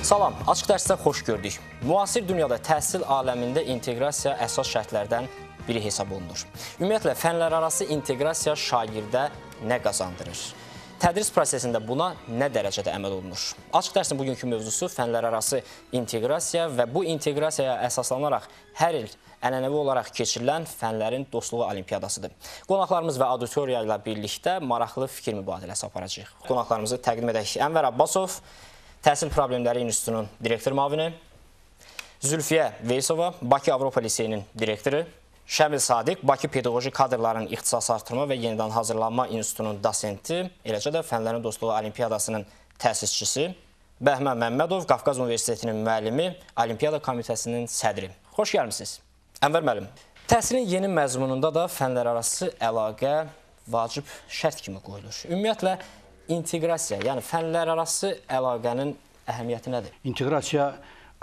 Salam, Açıq dərsdə xoş gördük. Müasir dünyada təhsil aləmində inteqrasiya əsas şərtlərdən biri hesab olunur. Ümumiyyətlə, fənlərarası inteqrasiya şagirdə nə qazandırır? Tədris prosesində buna nə dərəcədə əməl olunur? Açıq dərsin bugünkü mövzusu fənlərarası inteqrasiya və bu inteqrasiyaya əsaslanaraq hər il ənənəvi olaraq keçirilən Fənlərin Dostluğu Olimpiyadasıdır. Qonaqlarımız və auditoriya ilə birlikdə maraqlı fikir mübadiləsi aparacağıq. Qonaqlarımızı təqdim edək. Ənvər Abbasov, Təhsil Problemləri İnstitutunun direktor müavini, Zülfiyə Veysova, Bakı Avropa Liseyinin direktoru, Şəmil Sadiq, Bakı Pedaqoji Kadrların İxtisas Artırma və Yenidən Hazırlanma İnstitutunun dosenti, eləcə də Fənlərin Dostluğu Olimpiyadasının təsisçisi, Bəhmən Məmmədov, Qafqaz Universitetinin müəllimi, Olimpiada Komitəsinin sədri. Xoş gəlmişsiniz. Ənvər müəllim, təhsilin yeni məzmununda da fənlərarası əlaqə vacib şərt kimi qoyulur. Ümumiyyətlə, inteqrasiya, yəni fənlərarası əlaqənin əhəmiyyəti nədir? İnteqrasiya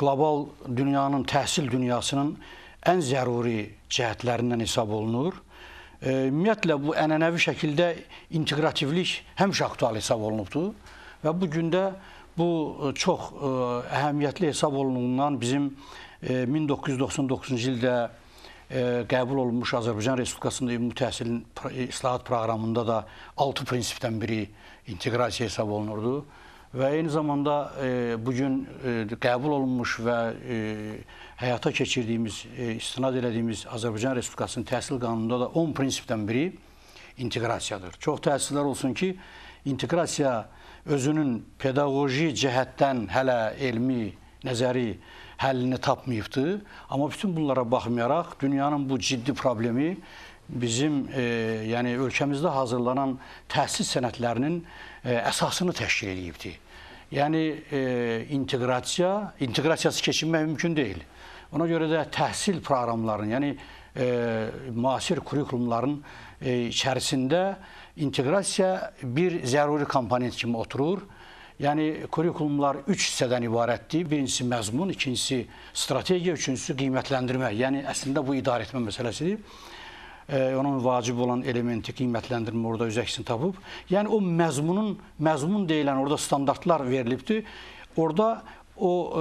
qlobal dünyanın, təhsil dünyasının ən zəruri cəhətlərindən hesab olunur. Ümumiyyətlə, bu ənənəvi şəkildə inteqrativlik həmişə aktual hesab olunubdur və bu gündə bu çox əhəmiyyətli hesab olunduğundan bizim 1999-cu ildə qəbul olunmuş Azərbaycan Respublikasında ümumi təhsilin islahat proqramında da 6 prinsipdən biri inteqrasiya hesab olunurdu. Və eyni zamanda bugün qəbul olunmuş və həyata keçirdiyimiz, istinad elədiyimiz Azərbaycan Respublikasının təhsil qanununda da 10 prinsipdən biri inteqrasiyadır. Çox təəssüflər olsun ki, inteqrasiya özünün pedaqoji cəhətdən hələ elmi, nəzəri həllini tapmayıbdır. Amma bütün bunlara baxmayaraq, dünyanın bu ciddi problemi bizim yəni ölkəmizdə hazırlanan təhsil sənədlərinin əsasını təşkil edibdir. Yəni inteqrasiyası keçinmək mümkün deyil. Ona görə də təhsil proqramlarının, yəni müasir kurikulumların içərisində inteqrasiya bir zəruri komponent kimi oturur. Yəni kurikulumlar 3 hissədən ibarətdir. Birincisi məzmun, ikincisi strategiya, üçüncüsü qiymətləndirmə. Yəni əslində bu idarə etmə məsələsidir. Onun vacib olan elementi qiymətləndirmə orada öz əksini tapıb. Yəni o məzmun deyilən orada standartlar verilibdir. Orada o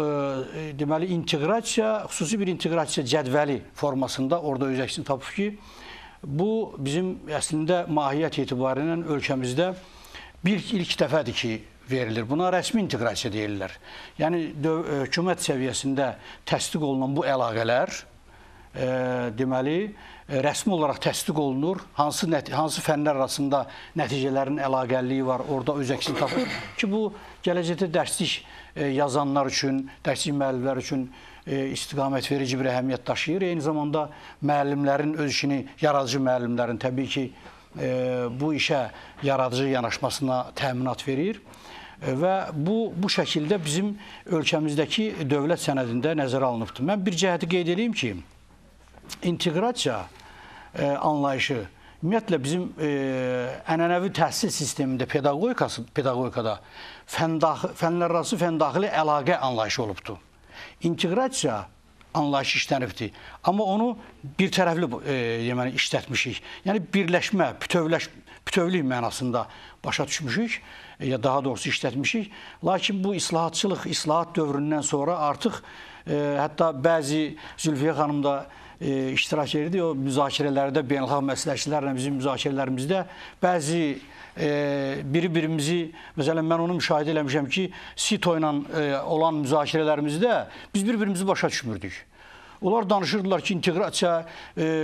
deməli inteqrasiya, xüsusi bir inteqrasiya cədvəli formasında orada öz əksini tapıb ki, bu bizim əslində mahiyyət etibarilə ölkəmizdə ilk dəfədir ki, verilir. Buna rəsmi inteqrasiya deyirlər. Yəni hökumət səviyyəsində təsdiq olunan bu əlaqələr deməli rəsmi olaraq təsdiq olunur. Hansı fənlər arasında nəticələrin əlaqəliliyi var, orada öz əksini tapır ki, bu gələcəkdə dərslik yazanlar üçün, dərslik müəllimlər üçün istiqamət verici bir əhəmiyyət daşıyır. Eyni zamanda müəllimlərin öz işini, yaradıcı müəllimlərin təbii ki, bu işə yaradıcı yanaşmasına təminat verir. Və bu şəkildə bizim ölkəmizdəki dövlət sənədində nəzərə alınıbdır. Mən bir cəhəti qeyd edeyim ki, inteqrasiya anlayışı ümumiyyətlə bizim ənənəvi təhsil sistemində, pedaqogikada fənlərarası fəndaxili əlaqə anlayışı olubdur. İnteqrasiya anlayışı işlənibdir. Amma onu bir tərəfli işlətmişik. Yəni birləşmə, bütövlük mənasında başa düşmüşük, ya daha doğrusu işlətmişik. Lakin bu islahat dövründən sonra artıq hətta bəzi Zülfiyə xanım da iştirak edirdi. O müzakirələrdə, beynəlxalq məsləhətçilərlə bizim müzakirələrimizdə bəzi biri-birimizi, məsələn, mən onu müşahidə eləmişəm ki, SİTO ilə olan müzakirələrimizdə biz bir-birimizi başa düşmürdük. Onlar danışırdılar ki, inteqrasiya,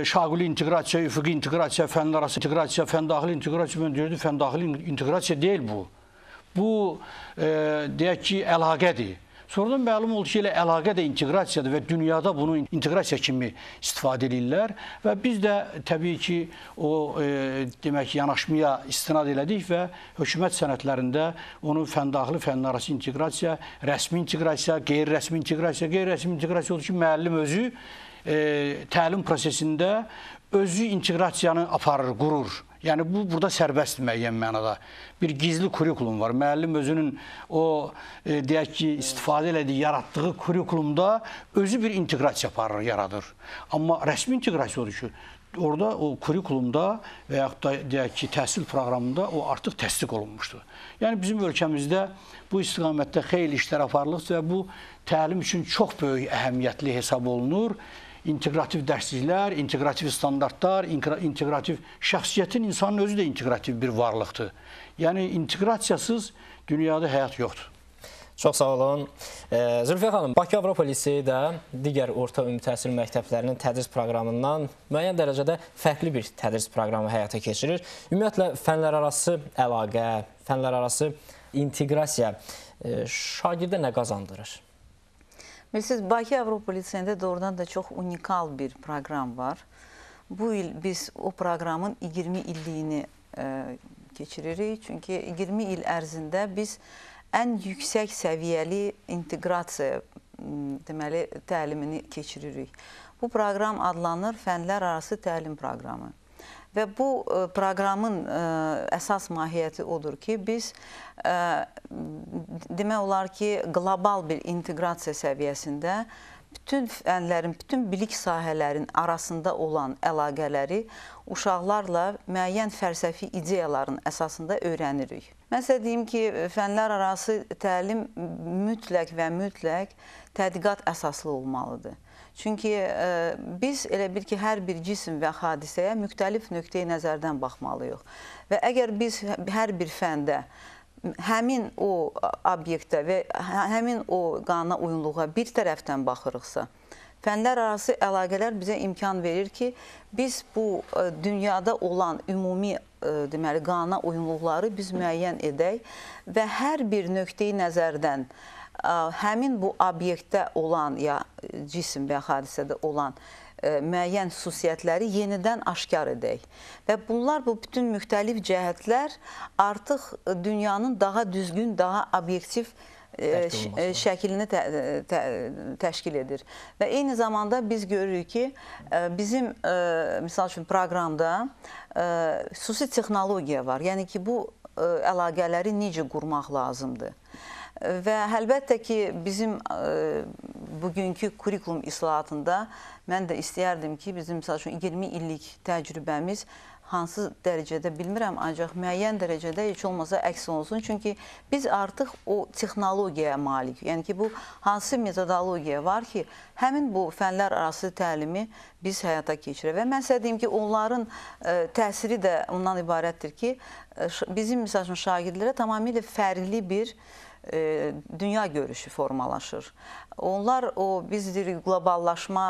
şaquli inteqrasiya, üfüqi inteqrasiya, fənlərarası inteqrasiya, fəndaxili inteqrasiya, mən deyirdim, fəndaxili inteqrasiya deyil bu. Bu, deyək ki, əlaqədir. Sonradan məlum oldu ki, elə əlaqə də inteqrasiyadır və dünyada bunu inteqrasiya kimi istifadə edirlər və biz də təbii ki, o demək yanaşmaya istinad elədik və hökumət sənədlərində onu fəndaxili, fənlərarası inteqrasiya, rəsmi inteqrasiya, qeyri-rəsmi inteqrasiya oldu ki, müəllim özü təlim prosesində özü inteqrasiyanı aparır, qurur. Yəni, bu, burada sərbəstdir müəyyən mənada. Bir gizli kurikulum var. Müəllim özünün o, deyək ki, istifadə elədiyi, yaratdığı kurikulumda özü bir inteqrasiya aparır, yaradır. Amma rəsmi inteqrasiya odur ki, orada o kurikulumda və yaxud da deyək ki, təhsil proqramında o artıq təsdiq olunmuşdur. Yəni bizim ölkəmizdə bu istiqamətdə xeyli işlər aparılır və bu təlim üçün çox böyük əhəmiyyətli hesab olunur. İntegrativ dərsliklər, integrativ standartlar, integrativ şəxsiyyətin insanın özü də integrativ bir varlıqdır. Yəni inteqrasiyasız dünyada həyat yoxdur. Çox sağ olun. Zülfiyə xanım, Bakı Avropa Liseyi də digər orta ümumi təhsil məktəblərinin tədris proqramından müəyyən dərəcədə fərqli bir tədris proqramı həyata keçirir. Ümumiyyətlə, fənlərarası əlaqə, fənlərarası inteqrasiya şagirdə nə qazandırır? Bilirsiniz, Bakı Avropa Liseyində doğrudan da çox unikal bir proqram var. Bu il biz o proqramın 20 illiyini keçiririk. Çünki 20 il ərzində biz ən yüksək səviyyəli inteqrasiya deməli təlimini keçiririk. Bu proqram adlanır Fənlər Arası Təlim Proqramı. Və bu proqramın əsas mahiyyəti odur ki, biz demək olar ki, qlobal bir inteqrasiya səviyyəsində bütün fənlərin, bütün bilik sahələrin arasında olan əlaqələri uşaqlarla müəyyən fəlsəfi ideyaların əsasında öyrənirik. Mən sizə deyim ki, fənlər arası təlim mütləq və mütləq tədqiqat əsaslı olmalıdır. Çünki biz elə bil ki, hər bir cisim və hadisəyə müxtəlif nöqteyi nəzərdən baxmalıyıq. Və əgər biz hər bir fəndə həmin o obyektə və həmin o qanuna uyğunluğa bir tərəfdən baxırıqsa, fənlər arası əlaqələr bizə imkan verir ki, biz bu dünyada olan ümumi deməli, qanuna uyğunluqları biz müəyyən edək və hər bir nöqteyi nəzərdən həmin bu obyektdə olan ya cisim və hadisədə olan müəyyən xüsusiyyətləri yenidən aşkar edək. Və bunlar, bu bütün müxtəlif cəhətlər artıq dünyanın daha düzgün, daha obyektiv şəklini təşkil edir. Və eyni zamanda biz görürük ki, bizim misal üçün proqramda xüsusi texnologiya var. Yəni ki, bu əlaqələri necə qurmaq lazımdır. Və əlbəttə ki, bizim bugünkü kurikulum islahatında mən də istəyərdim ki, bizim misal üçün 20 illik təcrübəmiz hansı dərəcədə bilmirəm, ancaq müəyyən dərəcədə heç olmasa əks olsun. Çünki biz artıq o texnologiyaya malik, yəni ki, bu hansı metodologiya var ki, həmin bu fənlər arası təlimi biz həyata keçirək. Və mən sizə deyim ki, onların təsiri də ondan ibarətdir ki, bizim misal üçün şagirdlərə tamamilə fərqli bir dünya görüşü formalaşır. Onlar, biz deyirik, qloballaşma,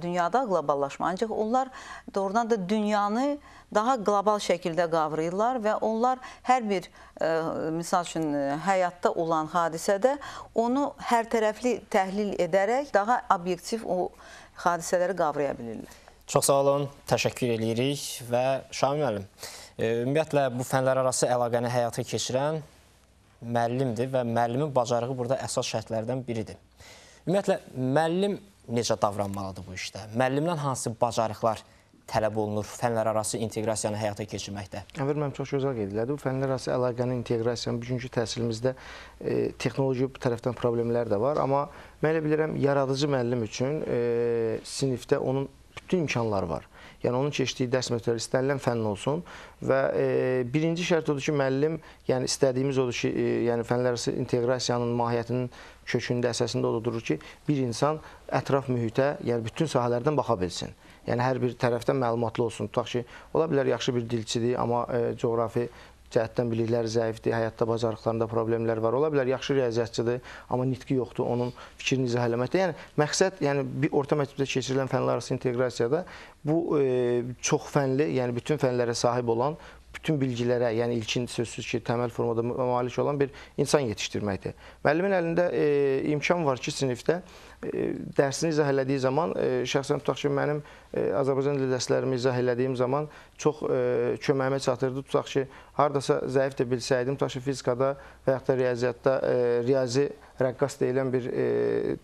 dünyada qloballaşma, ancaq onlar doğrudan da dünyanı daha qlobal şəkildə qavrayırlar və onlar hər bir, misal üçün, həyatda olan hadisədə onu hər tərəfli təhlil edərək daha obyektiv o hadisələri qavraya bilirlər. Çox sağ olun, təşəkkür edirik və Şamil müəllim, ümumiyyətlə bu fənlər arası əlaqəni həyata keçirən müəllimdir və müəllimin bacarığı burada əsas şərtlərdən biridir. Ümumiyyətlə, müəllim necə davranmalıdır bu işdə? Müəllimdən hansı bacarıqlar tələb olunur fənlər arası inteqrasiyanı həyata keçirməkdə? Əvvəl mənim çox gözəl qeyd elədi. Bu fənlər arası əlaqənin inteqrasiyanın bugünkü təhsilimizdə texnoloji tərəfdən problemlər də var. Amma mən elə bilirəm, yaradıcı müəllim üçün sinifdə onun bütün imkanları var. Yəni, onun keçdiyi dərs metodları istənilən fənn olsun və birinci şərt odur ki, müəllim, yəni istədiyimiz odur ki, yəni fənlər arası inteqrasiyanın mahiyyətinin kökündə, əsasında odur ki, bir insan ətraf mühitə, yəni bütün sahələrdən baxa bilsin. Yəni, hər bir tərəfdən məlumatlı olsun. Tutaq ki, ola bilər yaxşı bir dilçidir, amma coğrafi cəhətdən bilikləri zəifdir, həyatda bacarıqlarında problemlər var. Ola bilər yaxşı riyaziyyatçıdır, amma nitqi yoxdur, onun fikrini izah eləməkdə. Yəni, məqsəd, yəni bir orta məktəbdə keçirilən fənlər arası inteqrasiyada bu çox fənli, yəni bütün fənlərə sahib olan, bütün bilgilərə, yəni ilkin sözsüz ki, təməl formada malik olan bir insan yetişdirməkdir. Müəllimin əlində imkan var ki, sinifdə dərsini izah elədiyi zaman, şəxsən tutaq ki, mənim Azərbaycan dili dərslərimi izah elədiyim zaman çox köməyimə çatırdı. Tutaq ki, haradasa zəif də bilsəydim, tutaq ki, fizikada və yaxud da riyaziyyatda riyazi rəqqas deyilən bir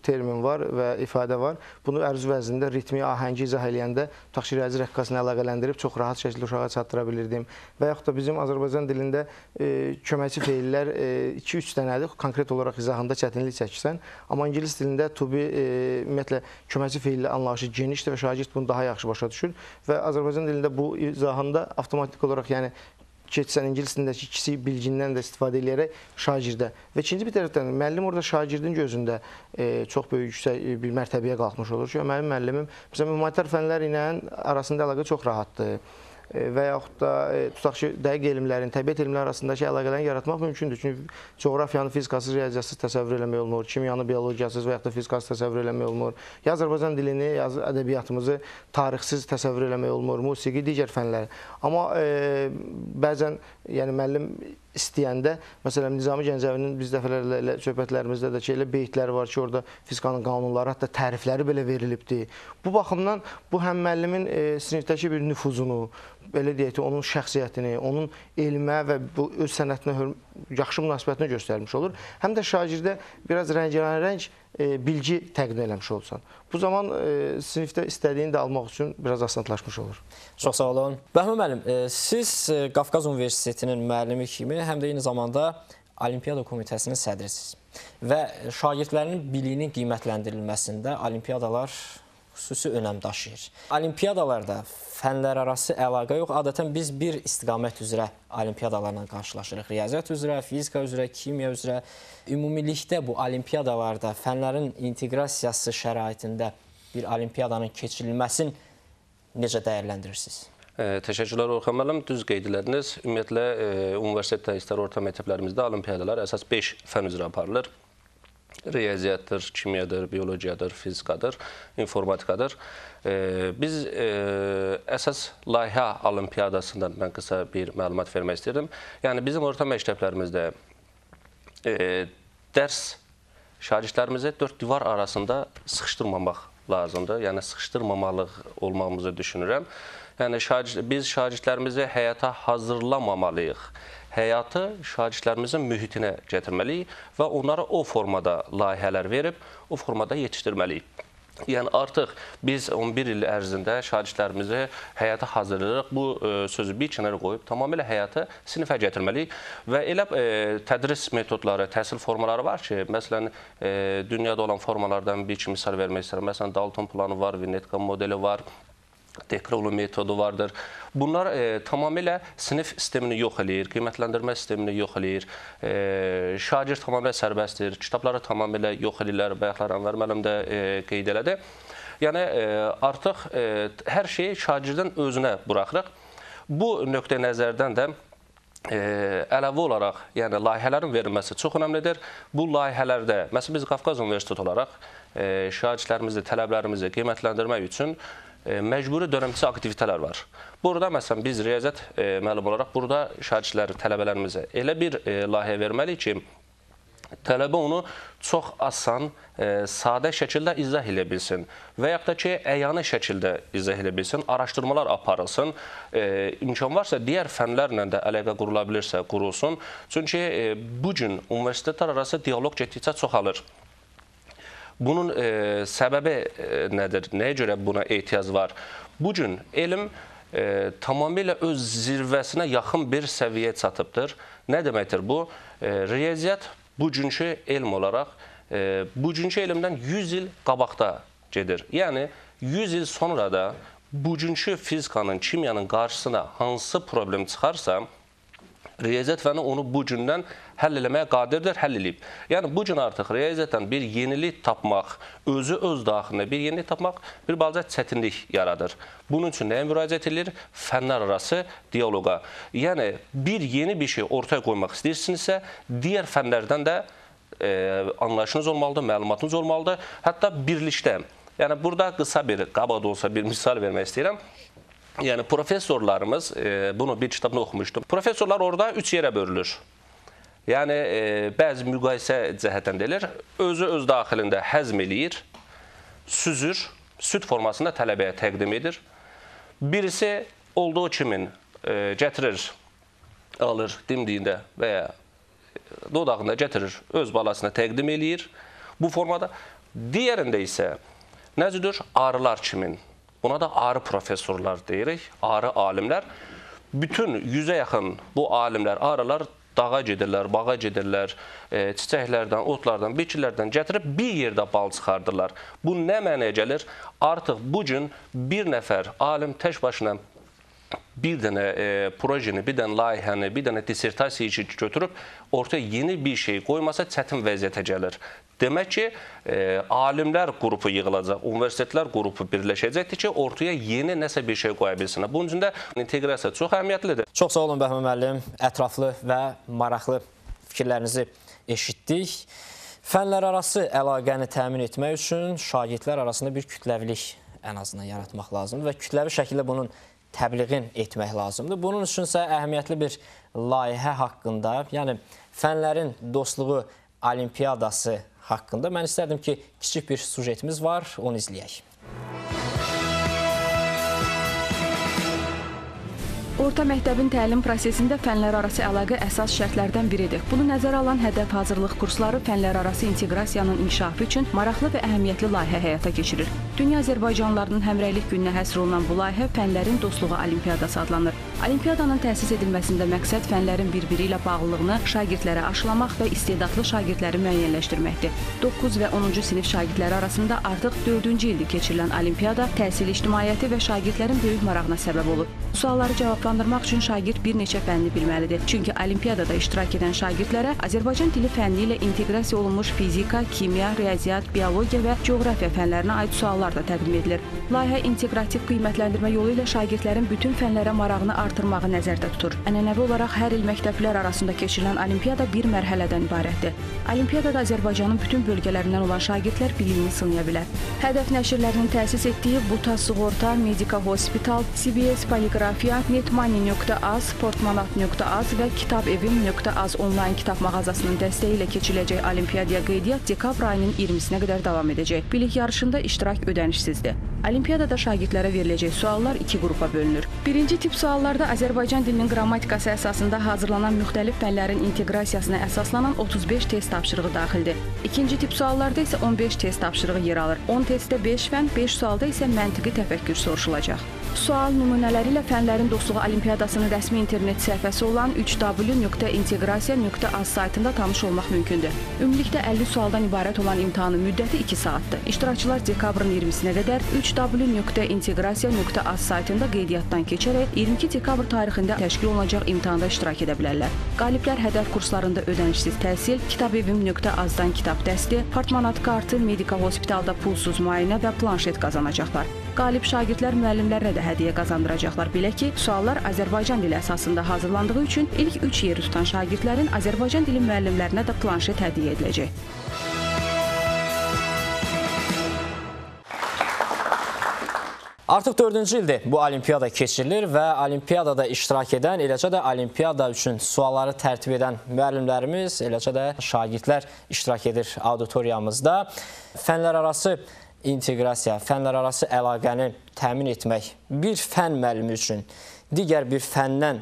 termin var və ifadə var. Bunu əruz vəznində ritmi, ahəngi izah eləyəndə tutaq ki, riyazi rəqqasını əlaqələndirib çox rahat şəkildə uşağa çatdıra bilirdim. Və yaxud da bizim Azərbaycan dilində köməkçi feillər 2-3 dənədir, konkret olaraq izahında çətinlik çəkirsən. Amma ingilis dilində to be, ümumiyyətlə köməkçi feilli anlayışı genişdir və şagird bunu daha yaxşı başa düşür və Azərbaycan dilində bu izahında avtomatik olaraq, yəni keçsən ingilis dilindəki kiçik bilgindən də istifadə edərək şagirdə və ikinci bir tərəfdən müəllim orada şagirdin gözündə çox böyük yüksək bir mərtəbəyə qalxmış olur ki, mənim müəllimim məsələn humanitar fənlər ilə arasında əlaqə çox rahatdır və yaxud da tutaq ki, dəqiq elmlərin, təbiət elmləri arasındakı əlaqələrini yaratmaq mümkündür. Çünki coğrafiyanı fizikasız, riyaziyyatsız təsəvvür eləmək olmur, kimyanı biologiyasız və yaxud da fizikasız təsəvvür eləmək olmur. Ya Azərbaycan dilini, ya ədəbiyyatımızı tarixsiz təsəvvür eləmək olmur, musiqi, digər fənlər. Amma bəzən yəni müəllim istəyəndə, məsələn Nizami Gəncəvinin biz dəfələrlə söhbətlərimizdə də ki, elə beytləri var ki, orada fizikanın qanunları, hətta tərifləri belə verilibdir. Bu baxımdan bu həm müəllimin sinifdəki bir nüfuzunu, belə deyək ki, onun şəxsiyyətini, onun elmə və bu öz sənətinə yaxşı münasibətini göstərmiş olur. Həm də şagirdə biraz rəngarəng bilgi təqdim eləmiş olsan. Bu zaman sinifdə istədiyini də almaq üçün biraz asanlaşmış olur. Çox sağ olun. Bəhmə müəllim, siz Qafqaz Universitetinin müəllimi kimi həm də eyni zamanda Olimpiada Komitəsinin sədrisiniz və şagirdlərin biliyinin qiymətləndirilməsində olimpiadalar xüsusi önəm daşıyır. Olimpiadalarda fənlərarası əlaqə yox, adətən biz bir istiqamət üzrə olimpiadalarla qarşılaşırıq. Riyaziyyat üzrə, fizika üzrə, kimya üzrə. Ümumilikdə bu olimpiadalarda fənlərin inteqrasiyası şəraitində bir olimpiyadanın keçirilməsini necə dəyərləndirirsiniz? Təşəkkürlər Orxan müəllim, düz qeyd ediniz. Ümumiyyətlə, universitetdə, istər orta məktəblərimizdə olimpiadalar əsas 5 fən üzrə aparılır. Riyaziyyatdır, kimyadır, biologiyadır, fizikadır, informatikadır. Biz əsas layihə olimpiyadasından mən qısa bir məlumat vermək istəyirəm. Yəni, bizim orta məktəblərimizdə dərs şagirdlərimizi 4 divar arasında sıxışdırmamaq lazımdır. Yəni, sıxışdırmamalıq olmağımızı düşünürəm. Yəni, biz şagirdlərimizi həyata hazırlamamalıyıq. Həyatı şagirdlərimizin mühitinə gətirməliyik və onlara o formada layihələr verib, o formada yetişdirməliyik. Yəni, artıq biz 11 il ərzində şagirdlərimizi həyata hazırlayırıq. Bu sözü bir kənara qoyub, tamamilə həyatı sinifə gətirməliyik. Və elə tədris metodları, təhsil formaları var ki, məsələn, dünyada olan formalardan bir iki misal vermək istəyirəm. Məsələn, Dalton planı var, Vinetka modeli var. Tekrarlı metodu vardır. Bunlar tamamilə sinif sistemini yox eləyir, qiymətləndirmə sistemini yox eləyir. Şagird tamamilə sərbəstdir, kitabları tamamilə yox eləyirlər. Bayaqlar Ənvər müəllim də qeyd elədi. Yəni, artıq hər şeyi şagirdin özünə buraxırıq. Bu nöqtə nəzərdən də əlavə olaraq, yəni layihələrin verilməsi çox önəmlidir. Bu layihələrdə, məsələn, biz Qafqaz Universiteti olaraq şagirdlərimizi, tələblərimizi qiymətləndirmək üçün məcburi dönəmçi aktivitələr var. Burada, məsələn, biz riyaziyyat müəllimi olaraq burada şagirdləri, tələbələrimizə elə bir layihə verməliyik ki, tələbə onu çox asan, sadə şəkildə izah edə bilsin və yaxud da ki, əyani şəkildə izah edə bilsin, araşdırmalar aparılsın, imkan varsa, digər fənlərlə də əlaqə qurula bilirsə, qurulsun. Çünki bu gün universitetlər arası diyaloq getdikcə çoxalır. Bunun səbəbi nədir? Nəyə görə buna ehtiyac var? Bugün elm tamamilə öz zirvəsinə yaxın bir səviyyə çatıbdır. Nə deməkdir bu? Riyaziyyat bugünkü elm olaraq, bugünkü elmdən 100 il qabaqda gedir. Yəni, 100 il sonra da bugünkü fizikanın, kimyanın qarşısına hansı problem çıxarsa, riyaziyyat fəni onu bu gündən həll eləməyə qadirdir, həll eləyib. Yəni, bu gün artıq riyaziyyatdan bir yenilik tapmaq, özü öz daxilində bir yenilik tapmaq bir balaca çətinlik yaradır. Bunun üçün nəyə müraciət edilir? Fənlər arası diyaloqa. Yəni, bir yeni bir şey ortaya qoymaq istəyirsinizsə, digər fənlərdən də anlayışınız olmalıdır, məlumatınız olmalıdır, hətta birlikdə. Yəni, burada qısa bir, qaba da olsa bir misal vermək istəyirəm. Yəni, professorlarımız, bunu bir kitabda oxumuşdum. Professorlar orada 3 yerə bölünür. Yəni, bəzi müqayisə cəhətdən deyilir, özü öz daxilində həzm eləyir, süzür, süd formasında tələbəyə təqdim edir. Birisi olduğu kimin gətirir, alır dimdiyində və ya dodağında gətirir, öz balasına təqdim eləyir bu formada. Digərində isə nəzədir? Arılar kimin? Buna da arı professorlar deyirik, arı alimlər. Bütün 100-ə yaxın bu alimlər, arılar dağa gedirlər, bağa gedirlər, çiçəklərdən, otlardan, bitkilərdən gətirib bir yerdə bal çıxardırlar. Bu nə mənaya gəlir? Artıq bugün bir nəfər alim tək başına bir dənə projeni, bir dənə layihəni, bir dənə dissertasiyayı götürüb ortaya yeni bir şey qoymasa çətin vəziyyətə gəlir. Demək ki, alimlər qrupu yığılacaq, universitetlər qrupu birləşəcəkdir ki, ortaya yeni nəsə bir şey qoya bilsinlər. Bunun üçün də inteqrasiya çox əhəmiyyətlidir. Çox sağ olun Bəhmən müəllim. Ətraflı və maraqlı fikirlərinizi eşitdik. Fənlərarası əlaqəni təmin etmək üçün şagirdlər arasında bir kütləvilik ən azından yaratmaq lazımdır və kütləvi şəkildə bunun təbliğin etmək lazımdır. Bunun üçünsə əhəmiyyətli bir layihə haqqında, yəni fənlərin dostluğu olimpiyadası haqqında mən istərdim ki, kiçik bir sujetimiz var, onu izləyək. Orta məktəbin təlim prosesində fənlərarası əlaqə əsas şərtlərdən biridir. Bunu nəzərə alan hədəf hazırlıq kursları fənlərarası inteqrasiyanın inkişafı üçün maraqlı və əhəmiyyətli layihə həyata keçirir. Dünya Azərbaycanlılarının həmrəylik gününə həsr olunan bu layihə Fənlərin Dostluğu Olimpiyadası adlanır. Olimpiyadanın təsis edilməsində məqsəd fənlərin bir-biri ilə bağlılığını şagirdlərə aşılamaq və istedadlı şagirdləri müəyyənləşdirməkdir. 9 və 10-cu sinif şagirdləri arasında artıq 4-cü ildir keçirilən olimpiyada təhsil ictimaiyyəti və şagirdlərin böyük marağına səbəb olur. Sualları cavablandırmaq üçün şagird bir neçə fənni bilməlidir. Çünki olimpiyadada iştirak edən şagirdlərə Azərbaycan dili fənni ilə inteqrasiya olunmuş fizika, kimya, riyaziyyat, biologiya və coğrafiya fənlərinə aid suallar da təqdim edilir. Layihə inteqrativ qiymətləndirmə yolu ilə şagirdlərin bütün fənlərə marağını artırmağı nəzərdə tutur. Ənənəvi olaraq hər il məktəblər arasında keçirilən olimpiyada bir mərhələdən ibarətdir. Olimpiyadada Azərbaycanın bütün bölgələrindən olan şagirdlər bilikini sınaya bilər. Hədəf nəşrlərinin təsis etdiyi Buta Sığorta, Medika Hospital, CBS Poliqrafiya, Netmoney.az, Portmanat.az və Kitabevim.az onlayn kitab mağazasının dəstəyi ilə keçiriləcək olimpiyadaya qeydiyyat dekabr ayının 20-sinə qədər davam edəcək. Bilik yarışında iştirak ödənişsizdir. Olimpiyadada şagirdlərə veriləcək suallar iki qrupa bölünür. Birinci tip suallarda Azərbaycan dilinin qrammatikası əsasında hazırlanan müxtəlif fənlərin inteqrasiyasına əsaslanan 35 test tapşırığı daxildir. İkinci tip suallarda isə 15 test tapşırığı yer alır. 10 testdə 5 fən, 5 sualda isə məntiqi təfəkkür soruşulacaq. Sual nümunələri ilə Fənlərin Dostluğu Olimpiyadasının rəsmi internet səhifəsi olan www.integrasiya.az saytında tanış olmaq mümkündür. Ümumilikdə 50 sualdan ibarət olan imtahanın müddəti 2 saatdır. İştirakçılar dekabrın 20-sinə qədər www.integrasiya.az saytında qeydiyyatdan keçərək 22 dekabr tarixində təşkil olunacaq imtahanda iştirak edə bilərlər. Qaliblər hədəf kurslarında ödənişsiz təhsil, Kitabevim.azdan kitab dəsti, Portmanat kartı, Medika Hospitalda pulsuz müayinə və planşet qazanacaqlar. Qalib şagirdlər müəllimlərlə də hədiyyə qazandıracaqlar. Belə ki, suallar Azərbaycan dili əsasında hazırlandığı üçün ilk 3 yeri tutan şagirdlərin Azərbaycan dili müəllimlərinə də planşet hədiyyə ediləcək. Artıq 4-cü ildir bu olimpiyada keçirilir və olimpiyadada iştirak edən, eləcə də olimpiyada üçün sualları tərtib edən müəllimlərimiz, eləcə də şagirdlər iştirak edir auditoriyamızda. Fənlərarası inteqrasiya, fənlərarası əlaqəni təmin etmək bir fən müəllimi üçün digər bir fəndən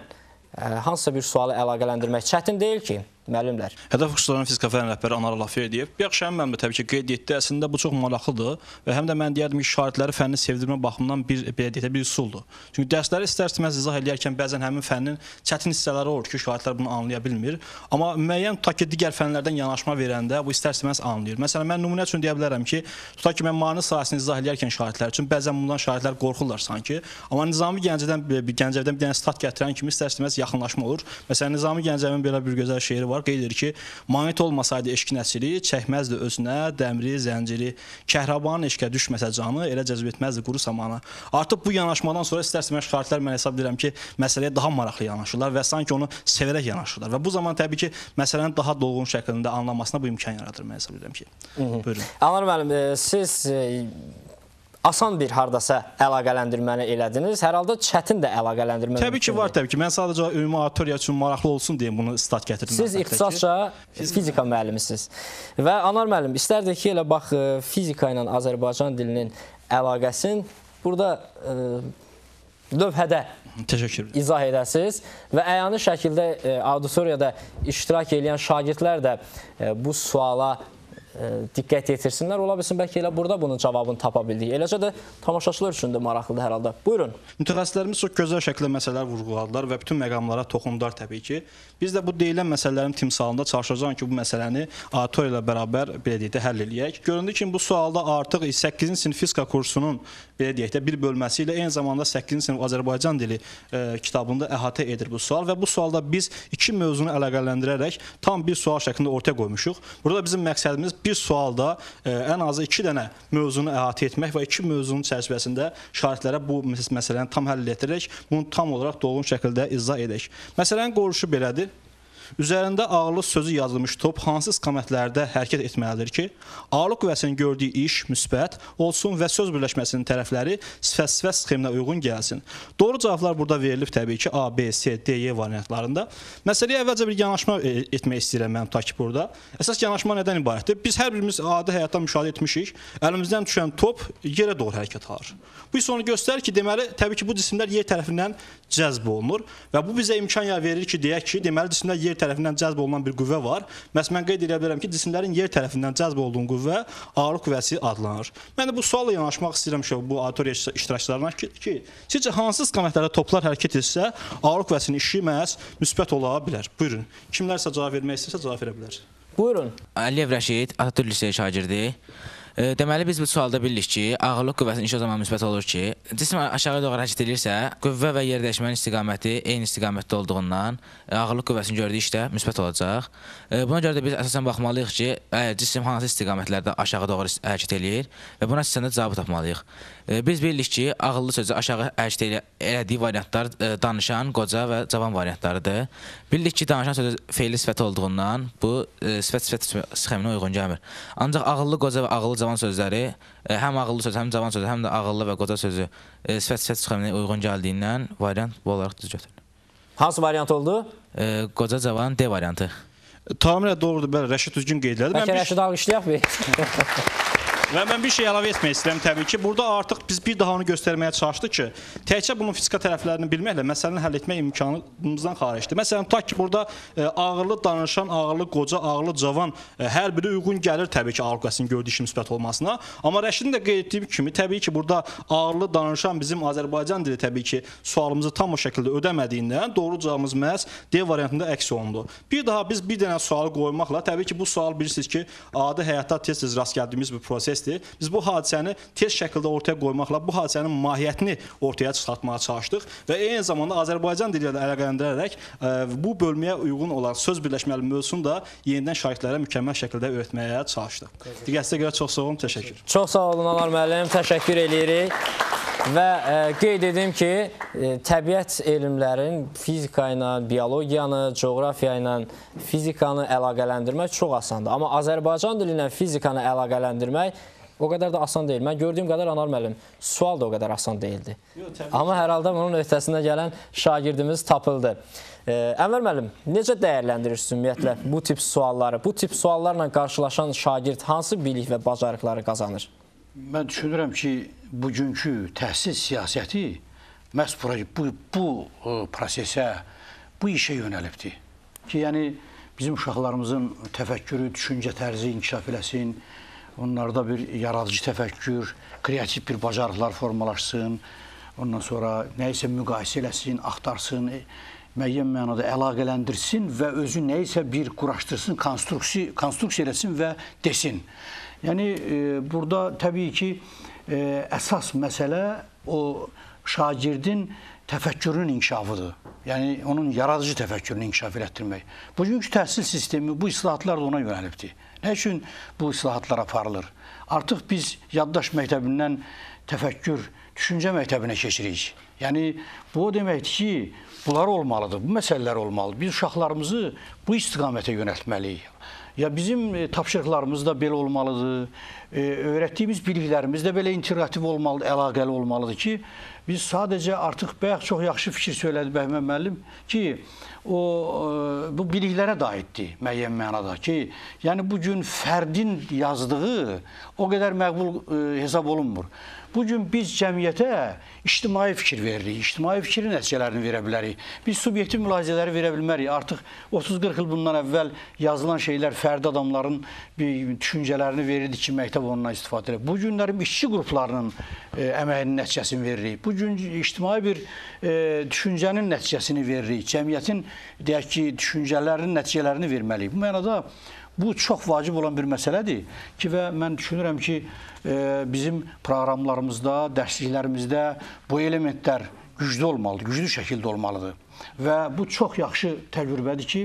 hansısa bir sualı əlaqələndirmək çətin deyil ki, müəllimlər. Hədəf kurslarının fizika fən rəhbəri Anar Lafiyediyev. Bu yaxşı mənim də təbii ki qeyd etdi. Əslində bu çox maraqlıdır və həm də mən deyərdim ki, şagirdləri fənni sevdirmə baxımından bir üsuldur. Çünki dərsləri istər-istəməz izah edərkən bəzən həmin fənnin çətin hissələri olur ki, şagirdlər bunu anlaya bilmir. Amma müəyyən tutaq ki, digər fənlərdən yanaşma verəndə bu istər-istəməz anlayır. Məsələn, mən nümunə üçün deyə bilərəm ki, tutaq ki, mən maarif sahəsini izah edərkən şagirdlər üçün bəzən bundan şagirdlər qorxurlar sanki. Amma Nizami Gəncəvdən bir dənə stat gətirən kimi istər-istəməz yaxınlaşma olur. Məsələn, Nizami Gəncəvin belə bir gözəl şeiri var. Qeyd edir ki, magnet olmasaydı eşq nəsiri, çəkməzdi özünə dəmri, zənciri, kəhrabanın eşqə düşməsə canı, elə cəzb etməzdi quru samana. Artıq bu yanaşmadan sonra istər-istəməz şagirdlər mən hesab edirəm ki, məsələyə daha maraqlı yanaşırlar və sanki onu sevərək yanaşırlar. Və bu zaman təbii ki, məsələnin daha dolğun şəklində anlamasına bu imkan yaradır, mən hesab edirəm ki. Buyurun. Anar müəllim, siz asan bir hardasa əlaqələndirməni elədiniz. Hər halda çətin də əlaqələndirməni. Təbii ki, var təbii ki. Mən sadəcə ümumi auditoriya üçün maraqlı olsun deyə bunu stat gətirdim. Siz ixtisasca fizika müəllimisiniz. Və Anar müəllim, istərdik ki, elə bax, fizika ilə Azərbaycan dilinin əlaqəsini burada lövhədə izah edəsiniz və əyani şəkildə auditoriyada iştirak edən şagirdlər də bu suala diqqət yetirsinlər. Ola bilsin, bəlkə elə burada bunun cavabını tapa bildik. Eləcə də tamaşaçılar üçün də maraqlıdır hər halda. Buyurun. Mütəxəssislərimiz çox gözəl şəkildə məsələlər vurğuladılar və bütün məqamlara toxundular təbii ki. Biz də bu deyilən məsələlərin timsalında çalışacağıq ki, bu məsələni auditoriya ilə bərabər belə deyək də həll eləyək. Göründü ki, bu sualda artıq 8-ci sinif fizika kursunun belə deyək də bir bölməsi ilə eyni zamanda 8-ci sinif Azərbaycan dili kitabında əhatə edir bu sual və bu sualda biz iki mövzunu əlaqələndirərək tam bir sual şəklində ortaya qoymuşuq. Burada bizim məqsədimiz bir sualda ən azı 2 dənə mövzunu əhatə etmək və 2 mövzunun çərçivəsində şagirdlərə bu məsələni tam həll etdirək, bunu tam olaraq dolğun şəkildə izah edək. Məsələnin qoluşu belədir. Üzərində ağırlıq sözü yazılmış top hansı istiqamətlərdə hərəkət etməlidir ki, ağırlıq qüvvəsinin gördüyü iş müsbət olsun və söz birləşməsinin tərəfləri sifət-sifət sxeminə uyğun gəlsin. Doğru cavablar burada verilib təbii ki, A, B, C, D, Y variantlarında. Məsələyə əvvəlcə bir yanaşma etmək istəyirəm mən tutaq ki, burada. Əsas yanaşma nədən ibarətdir? Biz hər birimiz adi həyatda müşahidə etmişik, əlimizdən düşən top yerə doğru hərəkət alır. Bu isə onu göstərir ki, deməli, təbii ki, bu cisimlər yer tərəfindən cəzb olunur və bu bizə imkan verir ki, deyək ki, deməli, cisimlər yer tərəfindən cəzb olunan bir qüvvə var. Məsələn, mən qeyd edə bilərəm ki, cisimlərin yer tərəfindən cəzb olduğu qüvvə ağırlıq qüvvəsi adlanır. Mən də bu sualla yanaşmaq istəyirəm bu auditoriya iştirakçılarına ki, sizcə hansı istiqamətlərdə toplar hərəkət etsə, ağırlıq qüvvəsinin işi məhz müsbət ola bilər? Buyurun. Kimlərsə cavab vermək istəyirsə cavab verə bilər. Buyurun. Əliyev Rəşid, Atatürk liseyi şagirdi. Deməli, biz bu sualda bildik ki, ağırlıq qüvvəsinin işi o zaman müsbət olur ki, cisim aşağı doğru hərəkət edirsə, qüvvə və yer dəyişmənin istiqaməti eyni istiqamətdə olduğundan ağırlıq qüvvəsinin gördüyü işdə müsbət olacaq. Buna görə də biz əsasən baxmalıyıq ki, cisim hansı istiqamətlərdə aşağı doğru hərəkət edir və buna əsasən də cavabı tapmalıyıq. Biz bildik ki, ağıllı sözü aşağı hərəkət elədiyi variantlar danışan, qoca və cavan variantlarıdır. Bildik ki, danışan sözü feili sifəti olduğundan bu sifət sxeminə uyğun gəlmir. Ancaq ağıllı, qoca və ağıllı cavan sözləri həm ağıllı sözü, həm cavan sözü, həm də ağıllı və qoca sözü sifət sxeminə uyğun gəldiyindən variant bu olaraq düz götürülür. Hansı variant oldu? Qoca, cavan, D variantı. Tamamilə doğrudur, bəli, Rəşid düzgün qeyd elədi. Bəlkə Rəşid alqışlayaq bir. Və mən bir şey əlavə etmək istəyirəm təbii ki. Burada artıq biz bir daha onu göstərməyə çalışdıq ki, təkcə bunun fizika tərəflərini bilməklə məsələni həll etmək imkanımızdan xaricdir. Məsələn, tutaq ki, burada ağırlı danışan, ağırlı qoca, ağırlı cavan hər biri uyğun gəlir təbii ki, ağırlıq qüvvəsinin gördüyü işin müsbət olmasına. Amma Rəşidin də qeyd etdiyi kimi, təbii ki, burada ağırlı danışan bizim Azərbaycan dili təbii ki, sualımızı tam o şəkildə ödəmədiyindən doğru cavabımız məhz D variantında əks olundu. Bir daha biz bir dənə sualı qoymaqla, təbii ki, bu sual bilirsiniz ki, adi həyatda tez-tez rast gəldiyimiz bir prosesdir. Biz bu hadisəni tez şəkildə ortaya qoymaqla bu hadisənin mahiyyətini ortaya çıxartmağa çalışdıq və eyni zamanda Azərbaycan dili ilə əlaqələndirərək bu bölməyə uyğun olan söz birləşməli mövzusunu da yenidən şagirdlərə mükəmməl şəkildə öyrətməyə çalışdıq. Diqqətinizə görə çox sağ olun, təşəkkür. Çox sağ olun Anar müəllim, təşəkkür edirik. Və qeyd edim ki, təbiət elmlərin fizika ilə, biologiyanı, coğrafiya ilə fizikanı əlaqələndirmək çox asandır. Amma Azərbaycan dili ilə fizikanı əlaqələndirmək o qədər də asan deyil. Mən gördüyüm qədər Anar müəllim, sual da o qədər asan deyildi. Amma hər halda bunun öhdəsində gələn şagirdimiz tapıldı. Ənvər müəllim, necə dəyərləndirirsiniz ümumiyyətlə bu tip sualları? Bu tip suallarla qarşılaşan şagird hansı bilik və bacarıqları qazanır? Mən düşünürəm ki, bugünkü təhsil siyasəti məhz bu prosesə, bu işə yönəlibdir. Ki, yəni bizim uşaqlarımızın təfəkkürü, düşüncə tərzi inkişaf eləsin, onlarda bir yaradıcı təfəkkür, kreativ bir bacarıqlar formalaşsın, ondan sonra nəyisə müqayisə eləsin, axtarsın, müəyyən mənada əlaqələndirsin və özü nəyisə bir quraşdırsın, konstruksiya eləsin və desin. Yəni, burada təbii ki, əsas məsələ o şagirdin təfəkkürünün inkişafıdır. Yəni, onun yaradıcı təfəkkürünü inkişaf elətdirmək. Bugünkü təhsil sistemi, bu islahatlar da ona yönəlibdir. Nə üçün bu islahatlar aparılır? Artıq biz yaddaş məktəbindən təfəkkür, düşüncə məktəbinə keçirik. Yəni, bu o deməkdir ki, bunlar olmalıdır, bu məsələlər olmalıdır. Biz uşaqlarımızı bu istiqamətə yönəltməliyik. Ya bizim tapşırıqlarımız da belə olmalıdır. öyrətdiyimiz biliklərimiz də belə integrativ olmalıdır, əlaqəli olmalıdır ki, biz sadəcə artıq bayaq çox yaxşı fikir söylədi Bəhmən müəllim ki, bu biliklərə də aiddir müəyyən mənada ki, yəni bugün fərdin yazdığı o qədər məqbul hesab olunmur. Bugün biz cəmiyyətə ictimai fikir veririk, ictimai fikrin nəticələrini verə bilərik. Biz subyektiv mülahizələri verə bilmərik. Artıq 30-40 il bundan əvvəl yazılan şeylər fərdi adamların düşüncələrini verirdi ki, məktəb ondan istifadə edir. Bu günlərin işçi qruplarının əməyinin nəticəsini veririk. Bugün ictimai bir düşüncənin nəticəsini veririk. Cəmiyyətin, deyək ki, düşüncələrinin nəticələrini verməliyik. Bu mənada bu çox vacib olan bir məsələdir ki, və mən düşünürəm ki, bizim proqramlarımızda, dərsliklərimizdə bu elementlər güclü olmalıdır, güclü şəkildə olmalıdır. Və bu çox yaxşı təcrübədir ki,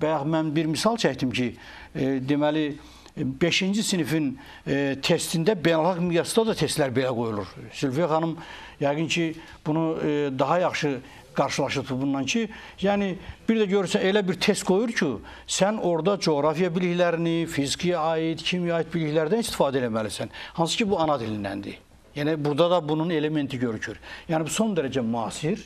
bayaq mən bir misal çəkdim ki, deməli, 5-ci sinifin testində beynəlxalq miqyasda da testlər belə qoyulur. Sülfiyə xanım yəqin ki, bunu daha yaxşı qarşılaşıb bundan ki, yəni bir də görürsən elə bir test qoyur ki, sən orada coğrafiya biliklərini, fizikiyə aid, kimya aid biliklərdən istifadə etməlisən. Hansı ki, bu ana dilindəndir. Yəni burada da bunun elementi görükür. Yəni bu son dərəcə müasir,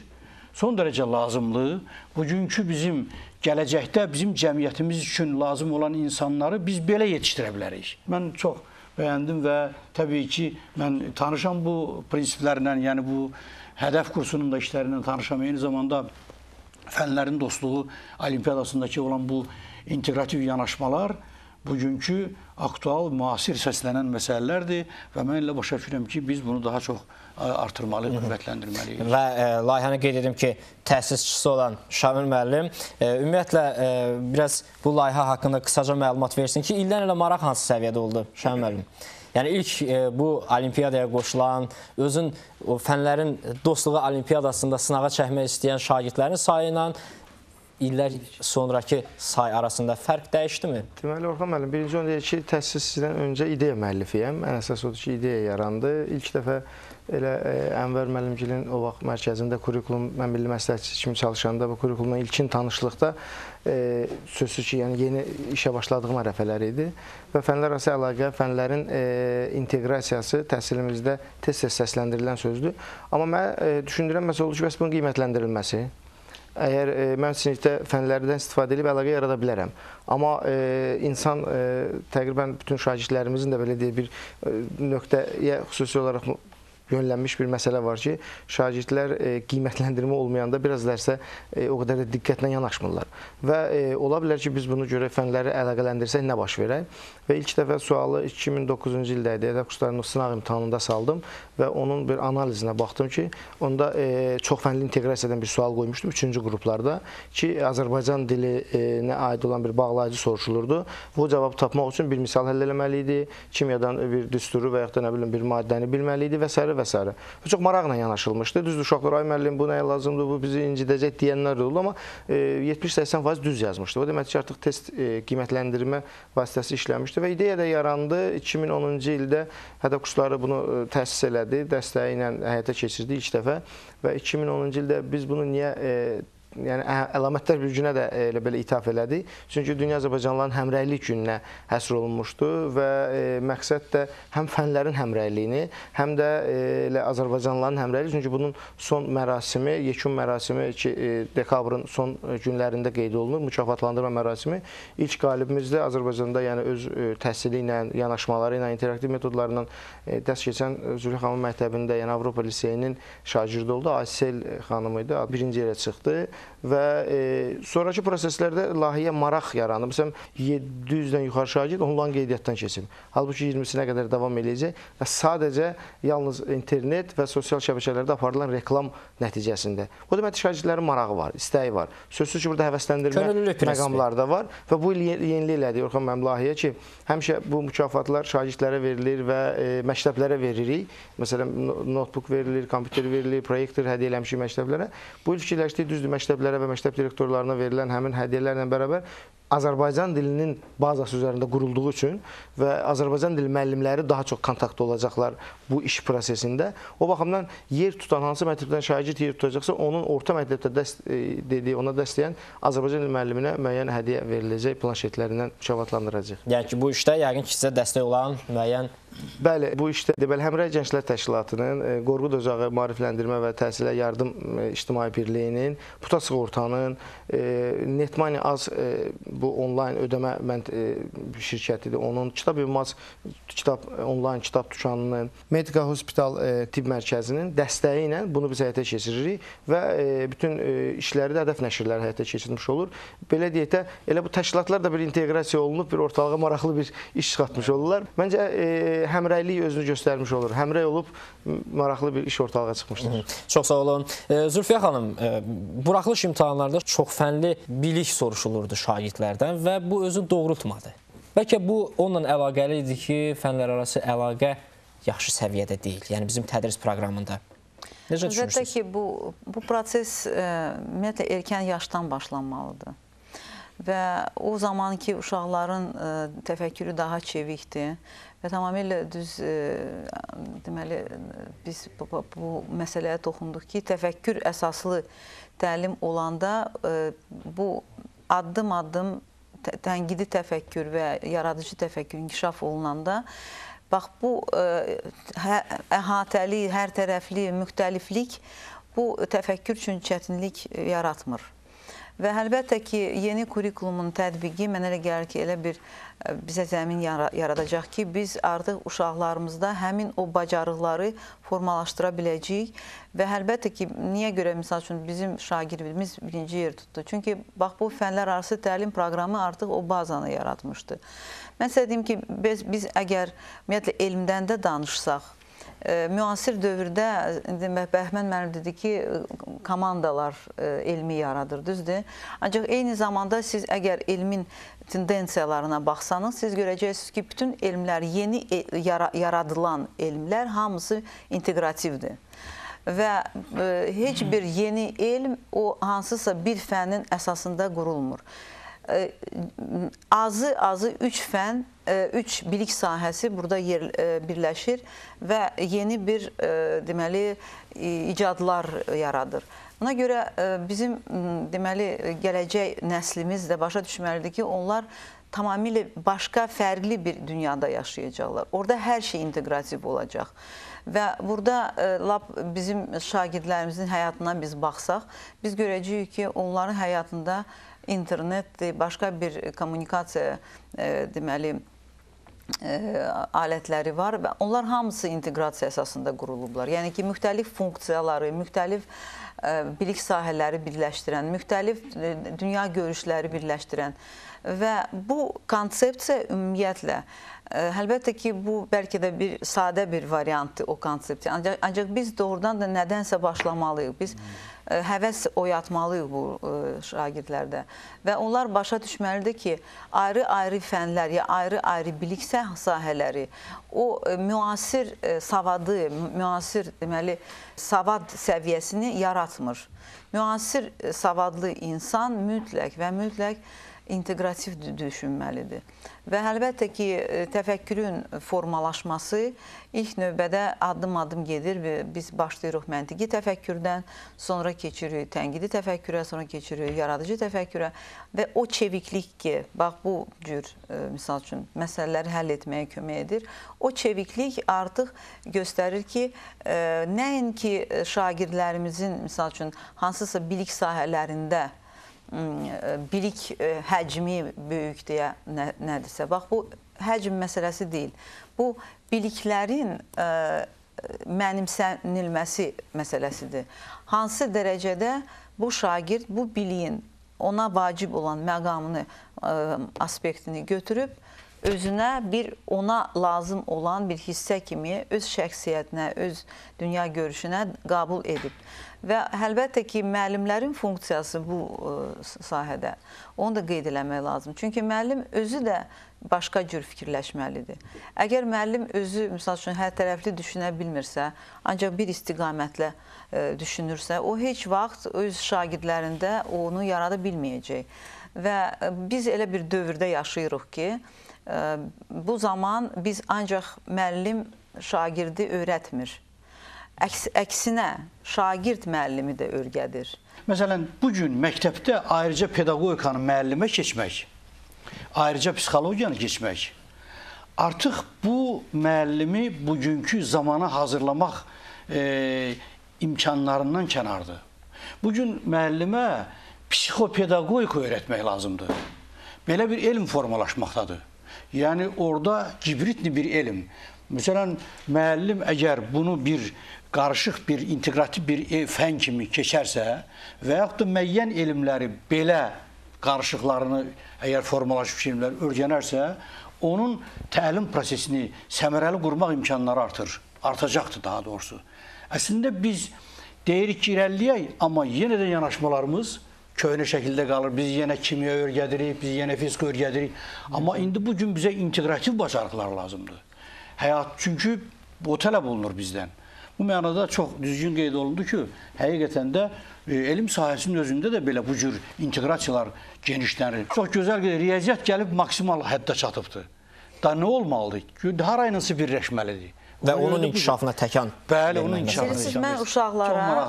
son dərəcə lazımlı, bugünkü bizim gələcəkdə bizim cəmiyyətimiz üçün lazım olan insanları biz belə yetişdirə bilərik. Mən çox bəyəndim və təbii ki, mən tanışam bu prinsiplərlə, yəni bu hədəf kursunun da işlərindən tanışam. Eyni zamanda fənlərin dostluğu olimpiyadasındakı olan bu integrativ yanaşmalar bugünkü aktual, müasir səslənən məsələlərdir və mən elə başa düşürəm ki, biz bunu daha çox artırmalıyıq, qüvvətləndirməliyik. Və layihəni qeyd edim ki, təsisçisi olan Şamil müəllim ümumiyyətlə biraz bu layihə haqqında qısaca məlumat versin ki, ildən ilə maraq hansı səviyyədə oldu Şamil müəllim? Yəni ilk bu olimpiyadaya qoşulan, özün o fənlərin dostluğu olimpiyadasında sınağa çəkmək istəyən şagirdlərin sayı ilə illər sonraki say arasında fərq dəyişdimi? Deməli, Orxan müəllim, birinci onu deyir ki, təsis sizdən öncə ideya müəllifiyəm. Ən əsas odur ki, ideya yarandı. İlk dəfə elə Ənvər müəllimgilin o vaxt mərkəzində kurikulum, mən milli məsləhətçi kimi çalışanda bu kurikulumla ilkin tanışlıqda sözsüz ki, yəni yeni işə başladığım ərəfələr idi və fənlər arası əlaqə, fənlərin inteqrasiyası təhsilimizdə tez-tez səsləndirilən sözdür. Amma mən düşündürəm, məsələ olur ki, bəs bunun qiymətləndirilməsi. Əgər mən sinifdə fənlərdən istifadə edib əlaqə yarada bilərəm. Amma insan təqribən bütün şagirdlərimizin də belə deyək bir nöqtəyə xüsusi olaraq yönlənmiş bir məsələ var ki, şagirdlər qiymətləndirmə olmayanda biraz dərsə o qədər də diqqətlə yanaşmırlar. Və ola bilər ki, biz bunu görək, fənləri əlaqələndirsək nə baş verək? Və ilk dəfə sualı 2009-cu ildə idi, hədəf kurslarının sınaq imtahanında saldım və onun bir analizinə baxdım ki, onda çox fənli inteqrasiyadan bir sual qoymuşdum 3-cü qruplarda ki, Azərbaycan dilinə aid olan bir bağlayıcı soruşulurdu. Bu cavabı tapmaq üçün bir misal həll eləməli idi, kimyadan bir düsturu və yaxud da nə bilim bir maddəni bilməli idi və s. və s. Çox maraqla yanaşılmışdı. Düzdür, uşaqlar, ay müəllim, bu nəyə lazımdır, bu bizi incidəcək deyənlər də oldu, amma 70-80% düz yazmışdı. O demək ki, artıq test qiymətləndirmə vasitəsi işləmişdi və ideya da yarandı. 2010-cu ildə hədəf kursları bunu təsis elədi, dəstəyi ilə həyata keçirdi ilk dəfə və 2010-cu ildə biz bunu niyə yəni əlamətlər bir günə də elə belə ithaf elədi. Çünki Dünya Azərbaycanlıların həmrəylik gününə həsr olunmuşdu və məqsəd də həm fənlərin həmrəyliyini, həm də elə Azərbaycanlıların həmrəyliyi. Çünki bunun son mərasimi, yekun mərasimi ki, dekabrın son günlərində qeyd olunur, mükafatlandırma mərasimi. İlk qalibimiz də Azərbaycanda yəni öz təhsili ilə, yanaşmaları ilə, interaktiv metodlarla dərs keçən Zülfü xanım məktəbində, yəni Avropa liseyinin şagirdi oldu. Aysel xanım idi, birinci yerə çıxdı. Və sonraki proseslərdə layihəyə maraq yarandı. Məsələn, 700-dən yuxarı şagird onlayn qeydiyyatdan keçib. Halbuki 20-sinə qədər davam eləyəcək və sadəcə yalnız internet və sosial şəbəkələrdə aparılan reklam nəticəsində. O deməkdir, şagirdlərin marağı var, istəyi var. Sözsüz ki, burada həvəsləndirmə məqamları da var və bu il yenilik elədik Orxan müəllim layihəyə ki, həmişə bu mükafatlar şagirdlərə verilir və məktəblərə veririk. Məsələn, notebook verilir, kompüter verilir, proyektor hədiyyə eləmişik məktəblərə. Bu il fikirləşdik, düzdür, məktəblərə məktəblərə və məktəb direktorlarına verilən həmin hədiyyələrlə bərabər Azərbaycan dilinin bazası üzərində qurulduğu üçün və Azərbaycan dili müəllimləri daha çox kontaktda olacaqlar bu iş prosesində. O baxımdan yer tutan, hansı məktəbdən şagird yer tutacaqsa, onun orta məktəbdə ona dəstəyən Azərbaycan dili müəlliminə müəyyən hədiyyə veriləcək, planşetlərindən mükafatlandıracaq. Yəni ki, bu işdə yəqin ki, sizə dəstək olan müəyyən... Bəli, bu işdə Həmrəy Gənclər Təşkilatının, Qorqud Ocağı Maarifləndirmə və Təhsilə Yardım İctimai Birliyinin, Puta Sığortanın, Netmani Az bu onlayn ödəmə şirkətidir. Onun Kitab Yılmaz onlayn kitab dükanının, Medica Hospital Tibb Mərkəzinin dəstəyi ilə bunu biz həyata keçiririk və bütün işləri də Hədəf nəşrləri həyata keçirmiş olur. Belə deyək də, elə bu təşkilatlar da bir inteqrasiya olunub, bir ortalığa maraqlı bir iş çıxartmış olurlar. Məncə, həmrəylik özünü göstərmiş olur. Həmrəy olub, maraqlı bir iş ortalığa çıxmışdır. Çox sağ olun. Zülfiyə xanım, buraxılış imtahanlarda çoxfənli bilik soruşulurdu şagirdlərdən və bu özü doğrultmadı. Bəlkə bu onunla əlaqəli idi ki, fənlərarası əlaqə yaxşı səviyyədə deyil, yəni bizim tədris proqramında. Necə düşünürsünüz? Əlbəttə ki, bu proses ümumiyyətlə erkən yaşdan başlanmalıdır. Və o zaman ki, uşaqların təfəkkürü daha çevikdir və tamamilə düz, deməli, biz bu məsələyə toxunduq ki, təfəkkür əsaslı təlim olanda bu addım-addım tənqidi təfəkkür və yaradıcı təfəkkür inkişaf olunanda, bax, bu əhatəli, hər tərəfli, müxtəliflik bu təfəkkür üçün çətinlik yaratmır. Və əlbəttə ki, yeni kurikulumun tətbiqi mənə elə gəlir ki, elə bir bizə zəmin yaradacaq ki, biz artıq uşaqlarımızda həmin o bacarıqları formalaşdıra biləcəyik və əlbəttə ki, niyə görə, misal üçün, bizim şagirdimiz birinci yer tutdu? Çünki, bax, bu fənlər arası təlim proqramı artıq o bazanı yaratmışdı. Mən sizə deyim ki, biz əgər ümumiyyətlə elmdən də danışsaq, müasir dövrdə, Bəhmən müəllim dedi ki, komandalar elmi yaradır, düzdür? Ancaq eyni zamanda siz əgər elmin tendensiyalarına baxsanız, siz görəcəksiniz ki, bütün elmlər, yeni yaradılan elmlər hamısı integrativdir. Və heç bir yeni elm o hansısa bir fənin əsasında qurulmur. Azı 3 fən, 3 bilik sahəsi burada birləşir və yeni bir, deməli, icadlar yaradır. Buna görə bizim, deməli, gələcək nəslimiz də başa düşməlidir ki, onlar tamamilə başqa, fərqli bir dünyada yaşayacaqlar. Orada hər şey integrativ olacaq. Və burada bizim şagirdlərimizin həyatına biz baxsaq, biz görəcəyik ki, onların həyatında internet, başqa bir kommunikasiya, deməli, alətləri var və onlar hamısı inteqrasiya əsasında qurulublar. Yəni ki, müxtəlif funksiyaları, müxtəlif bilik sahələri birləşdirən, müxtəlif dünya görüşləri birləşdirən və bu konsepsiya ümumiyyətlə, əlbəttə ki, bu bəlkə də bir sadə bir variantdır o konsepsiya. Ancaq biz doğrudan da nədənsə başlamalıyıq. Biz həvəs oyatmalıyıq bu şagirdlərdə və onlar başa düşməlidir ki, ayrı-ayrı fənlər ya ayrı-ayrı bilik sahələri o müasir savadı, müasir deməli savad səviyyəsini yaratmır. Müasir savadlı insan mütləq və mütləq integrativ düşünməlidir. Və əlbəttə ki, təfəkkürün formalaşması ilk növbədə addım-addım gedir və biz başlayırıq məntiqi təfəkkürdən, sonra keçirik tənqidi təfəkkürə, sonra keçirik yaradıcı təfəkkürə və o çeviklik ki, bax bu cür, misal üçün, məsələləri həll etməyə kömək edir. O çeviklik artıq göstərir ki, nəinki şagirdlərimizin, misal üçün, hansısa bilik sahələrində bilik həcmi böyük deyə nədirsə. Bax, bu həcm məsələsi deyil. Bu, biliklərin mənimsənilməsi məsələsidir. Hansı dərəcədə bu şagird bu biliyin ona vacib olan məqamını, aspektini götürüb özünə ona lazım olan bir hissə kimi öz şəxsiyyətinə, öz dünya görüşünə qəbul edib. Və əlbəttə ki, müəllimlərin funksiyası bu sahədə, onu da qeyd eləmək lazım. Çünki müəllim özü də başqa cür fikirləşməlidir. Əgər müəllim özü, misal üçün, hər tərəfli düşünə bilmirsə, ancaq bir istiqamətlə düşünürsə, o heç vaxt öz şagirdlərində onu yarada bilməyəcək. Və biz elə bir dövrdə yaşayırıq ki, bu zaman biz ancaq müəllim şagirdi öyrətmir. Əksinə, şagird müəllimi də öyrədir. Məsələn, bugün məktəbdə ayrıca pedagogikanı müəllimə keçmək, ayrıca psixologiyanı keçmək, artıq bu müəllimi bugünkü zamana hazırlamaq imkanlarından kənardır. Bugün müəllimə psixopedagogika öyrətmək lazımdır. Belə bir elm formalaşmaqdadır. Yəni, orada gibritli bir elm. Məsələn, müəllim əgər bunu bir qarışıq bir, integrativ bir fən kimi keçərsə və yaxud da müəyyən elmləri belə qarışıqlarını, əgər formalaşmış elmlər öyrənərsə, onun təlim prosesini səmərəli qurmaq imkanları artacaqdır daha doğrusu. Əslində biz deyirik ki, irəliləyək, amma yenə də yanaşmalarımız köhnə şəkildə qalır. Biz yenə kimya öyrədirik, biz yenə fizika öyrədirik. Amma indi bugün bizə integrativ bacarıqlar lazımdır. Həyat, çünki o tələb olunur bizdən. Bu mənada çox düzgün qeyd olundu ki, həqiqətən də elm sahəsinin özündə də belə bu cür inteqrasiyalar genişlənir. Çox gözəl qeyd, riyaziyyat gəlib maksimal həddə çatıbdır. Da nə olmalıdır? Harayınası birləşməlidir. Və onun inkişafına təkan. Bəli, onun inkişafına təkan. Mən uşaqlara,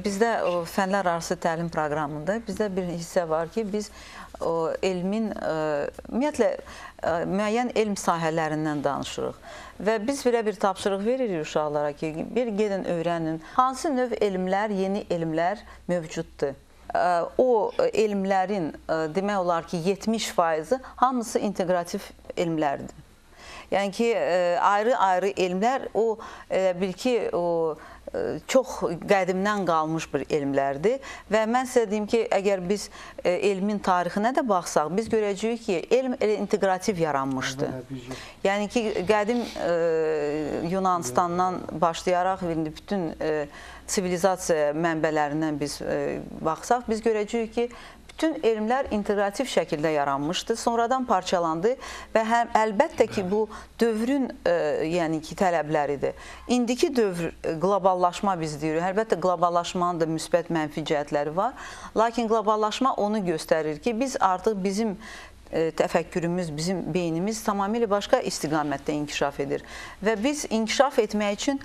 bizdə fənlər arası təlim proqramında bizdə bir hissə var ki, biz elmin, ümumiyyətlə, müəyyən elm sahələrindən danışırıq. Və biz belə bir tapşırıq veririk uşaqlara ki, bir gedin öyrənin, hansı növ elmlər, yeni elmlər mövcuddur. O elmlərin, demək olar ki, 70%-i hamısı integrativ elmlərdir. Yəni ki, ayrı-ayrı elmlər, o, bil ki, çox qədimdən qalmış bir elmlərdir. Və mən sizə deyim ki, əgər biz elmin tarixinə də baxsaq, biz görəcəyik ki, elm elə integrativ yaranmışdı. Yəni ki, qədim Yunanistandan başlayaraq, bütün sivilizasiya mənbələrindən biz baxsaq, biz görəcəyik ki, bütün elmlər integrativ şəkildə yaranmışdı, sonradan parçalandı və əlbəttə ki, bu dövrün tələbləridir. İndiki dövr qloballaşma biz deyirik. Əlbəttə, qloballaşmanın da müsbət mənfi cəhətləri var. Lakin qloballaşma onu göstərir ki, biz artıq bizim təfəkkürümüz, bizim beynimiz tamamilə başqa istiqamətdə inkişaf edir. Və biz inkişaf etmək üçün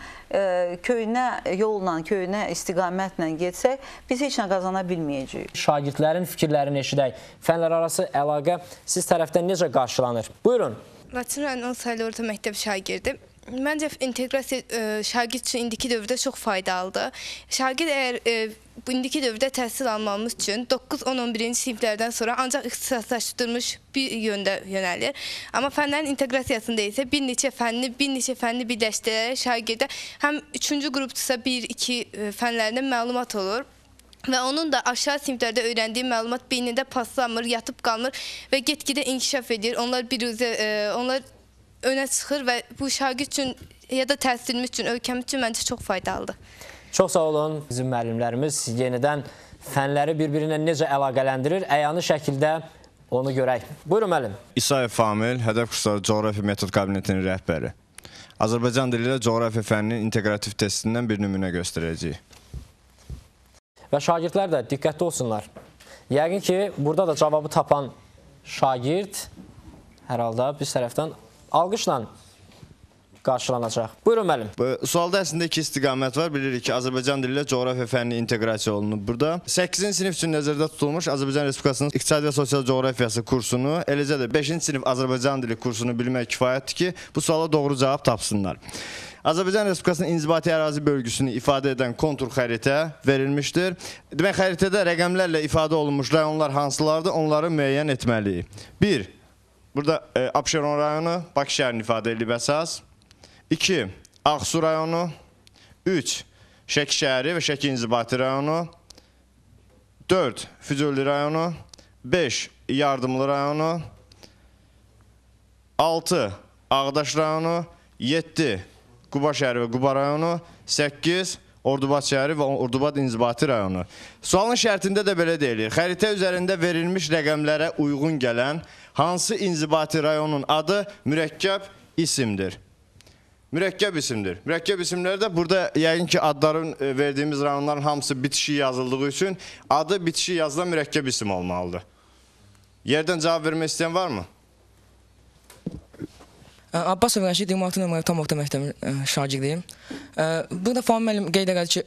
köynə yolla, köynə istiqamətlə getsək, biz heç nə qazana bilməyəcəyik. Şagirdlərin fikirlərini eşidək. Fənlərarası əlaqə siz tərəfdən necə qarşılanır? Buyurun. Laçın rayon 10 saylı orta məktəb şagirdi. Məncə inteqrasiya şagird üçün indiki dövrdə çox faydalıdır. Şagird əgər bu indiki dövrdə təhsil almamız üçün 9, 10, 11-ci siniflərdən sonra ancaq ixtisaslaşdırılmış bir yöndə yönəlir. Amma fənlərin inteqrasiyasında isə bir neçə fənni birləşdirərək şagirdə həm 3-cü qrupdursa 1-2 fənlərindən məlumat olur. Və onun da aşağı siniflərdə öyrəndiyi məlumat beynində paslanmır, yatıb qalmır və get-gedə inkişaf edir. Onlar önə çıxır və bu şagird üçün ya da təhsilimiz üçün, ölkəmiz üçün məncə çox faydalıdır. Çox sağ olun. Bizim müəllimlərimiz yenidən fənləri bir-birinə necə əlaqələndirir, əyani şəkildə onu görək. Buyurun müəllim. İsayev Famil, Hədəf Kursları Coğrafiya Metod Kabinetinin rəhbəri. Azərbaycan dili ilə coğrafiya fənninin integrativ testindən bir nümunə göstərəcəyik. Və şagirdlər də diqqətli olsunlar. Yəqin ki, burada da cavabı tapan şagird hər halda biz tərəfdən alqışla qarşılanacaq. Buyurun müəllim. Sualda əslində iki istiqamət var. Bilirik ki, Azərbaycan dili ilə coğrafiya fənni inteqrasiya olunub burada. 8-ci sinif üçün nəzərdə tutulmuş Azərbaycan Respublikasının İqtisadi və Sosial Coğrafiyası kursunu, eləcə də 5-ci sinif Azərbaycan dili kursunu bilmək kifayətdir ki, bu suala doğru cavab tapsınlar. Azərbaycan Respublikasının inzibati ərazi bölgüsünü ifadə edən kontur xəritə verilmişdir. Demək, xəritədə rəqəmlərlə ifadə olunmuş rayonlar hansılardır, onları müəyyən etməliyik. 1. Burada Abşeron rayonu, Bakı şəhərini ifadə edilib əsas. 2. Ağsu rayonu. 3. Şəki şəhəri və Şəki inzibati rayonu. 4. Füzuli rayonu. 5. Yardımlı rayonu. 6 Ağdaş rayonu, 7 Quba şəhəri və Quba rayonu, 8 Ordubad şəhəri və Ordubad inzibati rayonu. Sualın şərtində də belə deyilir. Xəritə üzərində verilmiş rəqəmlərə uyğun gələn hansı inzibati rayonun adı mürəkkəb isimdir? Mürəkkəb isimdir. Mürəkkəb isimlərdə burada yəqin ki, adların verdiyimiz rayonların hamısı bitişi yazıldığı üçün adı bitişi yazılan mürəkkəb isim olmalıdır. Yerdən cavab vermək istəyən varmı? Abbasov Rəşid 26 nömrəli tam orta məktəbin şagirdiyim. Burada Fahmi müəllim qeyd elədi ki,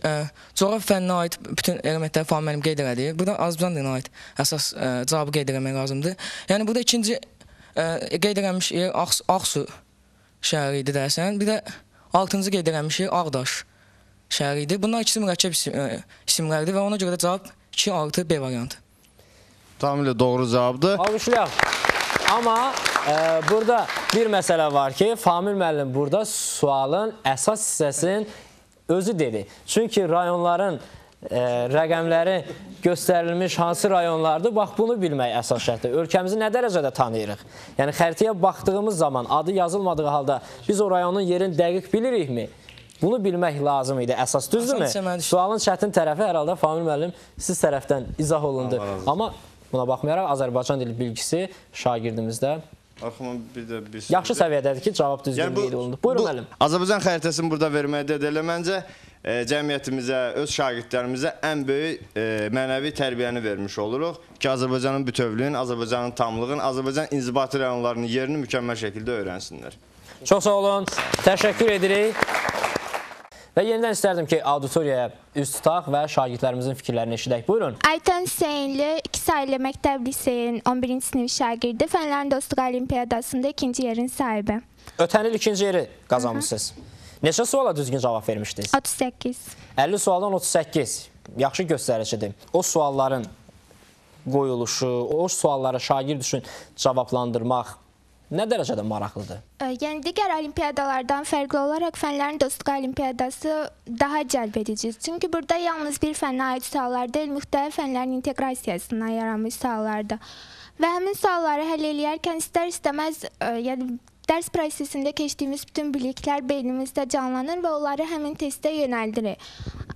coğrafiya fənninə aid bütün elementləri Fahmi müəllim qeyd elədi. Burada Azərbaycan dilinə aid əsas cavabı qeyd eləmək lazımdır. Yəni burada ikinci qeyd eləmiş yer Ağsu şəhəri idi dərsən. Bir də 6-cı qeyd eləmiş yer Ağdaş şəhəri idi. Bunlar ikisi mürəkkəb isimlərdir və ona görə də cavab 2+B variantı. Tamamilə doğru cavabdır. Almışlayaq. Amma burada bir məsələ var ki, Famil müəllim burada sualın əsas hissəsinin özü dedi. Çünki rayonların rəqəmləri göstərilmiş hansı rayonlardır, bax bunu bilmək əsas şərtdir. Ölkəmizi nə dərəcədə tanıyırıq? Yəni xəritəyə baxdığımız zaman adı yazılmadığı halda biz o rayonun yerini dəqiq bilirikmi? Bunu bilmək lazım idi. Əsas düzdürmü? Sualın çətin tərəfi hər halda Famil müəllim siz tərəfdən izah olundu. Amma buna baxmayaraq Azərbaycan dili bilgisi şagirdimizdə yaxşı səviyyədədir ki, cavab düzgün qeyd olundu. Buyurun müəllim. Azərbaycan xəritəsini burada verməkdə elə məncə cəmiyyətimizə, öz şagirdlərimizə ən böyük mənəvi tərbiyəni vermiş oluruq ki, Azərbaycanın bütövlüyün, Azərbaycanın tamlığın, Azərbaycan inzibati rayonlarının yerini mükəmməl şəkildə öyrənsinlər. Çox sağ olun, təşəkkür edirik. Və yenidən istərdim ki, auditoriyaya üz tutaq və şagirdlərimizin fikirlərini eşidək. Buyurun. Aytan Hüseynli, 2 sayılı məktəb liseyin 11-ci sinif şagirdi. Fənlərin Dostluq Olimpiyadasında 2-ci yerin sahibi. Ötən il 2-ci yeri qazanmışsınız. Neçə suala düzgün cavab vermişdiniz? 38. 50 sualdan 38. Yaxşı göstəricidir. O sualların qoyuluşu, o sualları şagird üçün cavablandırmaq nə dərəcədə maraqlıdır? Yəni, digər olimpiyadalardan fərqli olaraq Fənlərin Dostluq Olimpiyadası daha cəlb edicidir. Çünki burada yalnız bir fənnə aid suallar deyil, müxtəlif fənlərin inteqrasiyasından yaranmış suallardır. Və həmin sualları həll eləyərkən istər-istəməz, yəni dərs prosesində keçdiyimiz bütün biliklər beynimizdə canlanır və onları həmin testə yönəldirik.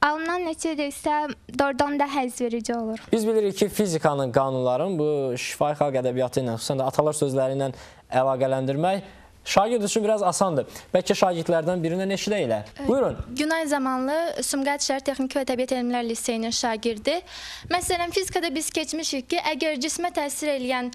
Alınan nəticə isə doğrudan da həzz verici olur. Biz bilirik ki, fizikanın qanunların bu şifahi xalq ədəbiyyatı ilə, xüsusən də atalar sözləri ilə əlaqələndirmək şagird üçün biraz asandır. Bəlkə şagirdlərdən birindən eşidək elə. Buyurun. Günay Zamanlı, Sumqayıt Şəhər Texniki və Təbiət Elmlər Liseyinin şagirdi. Məsələn, fizikada biz keçmişik ki, əgər cismə təsir edən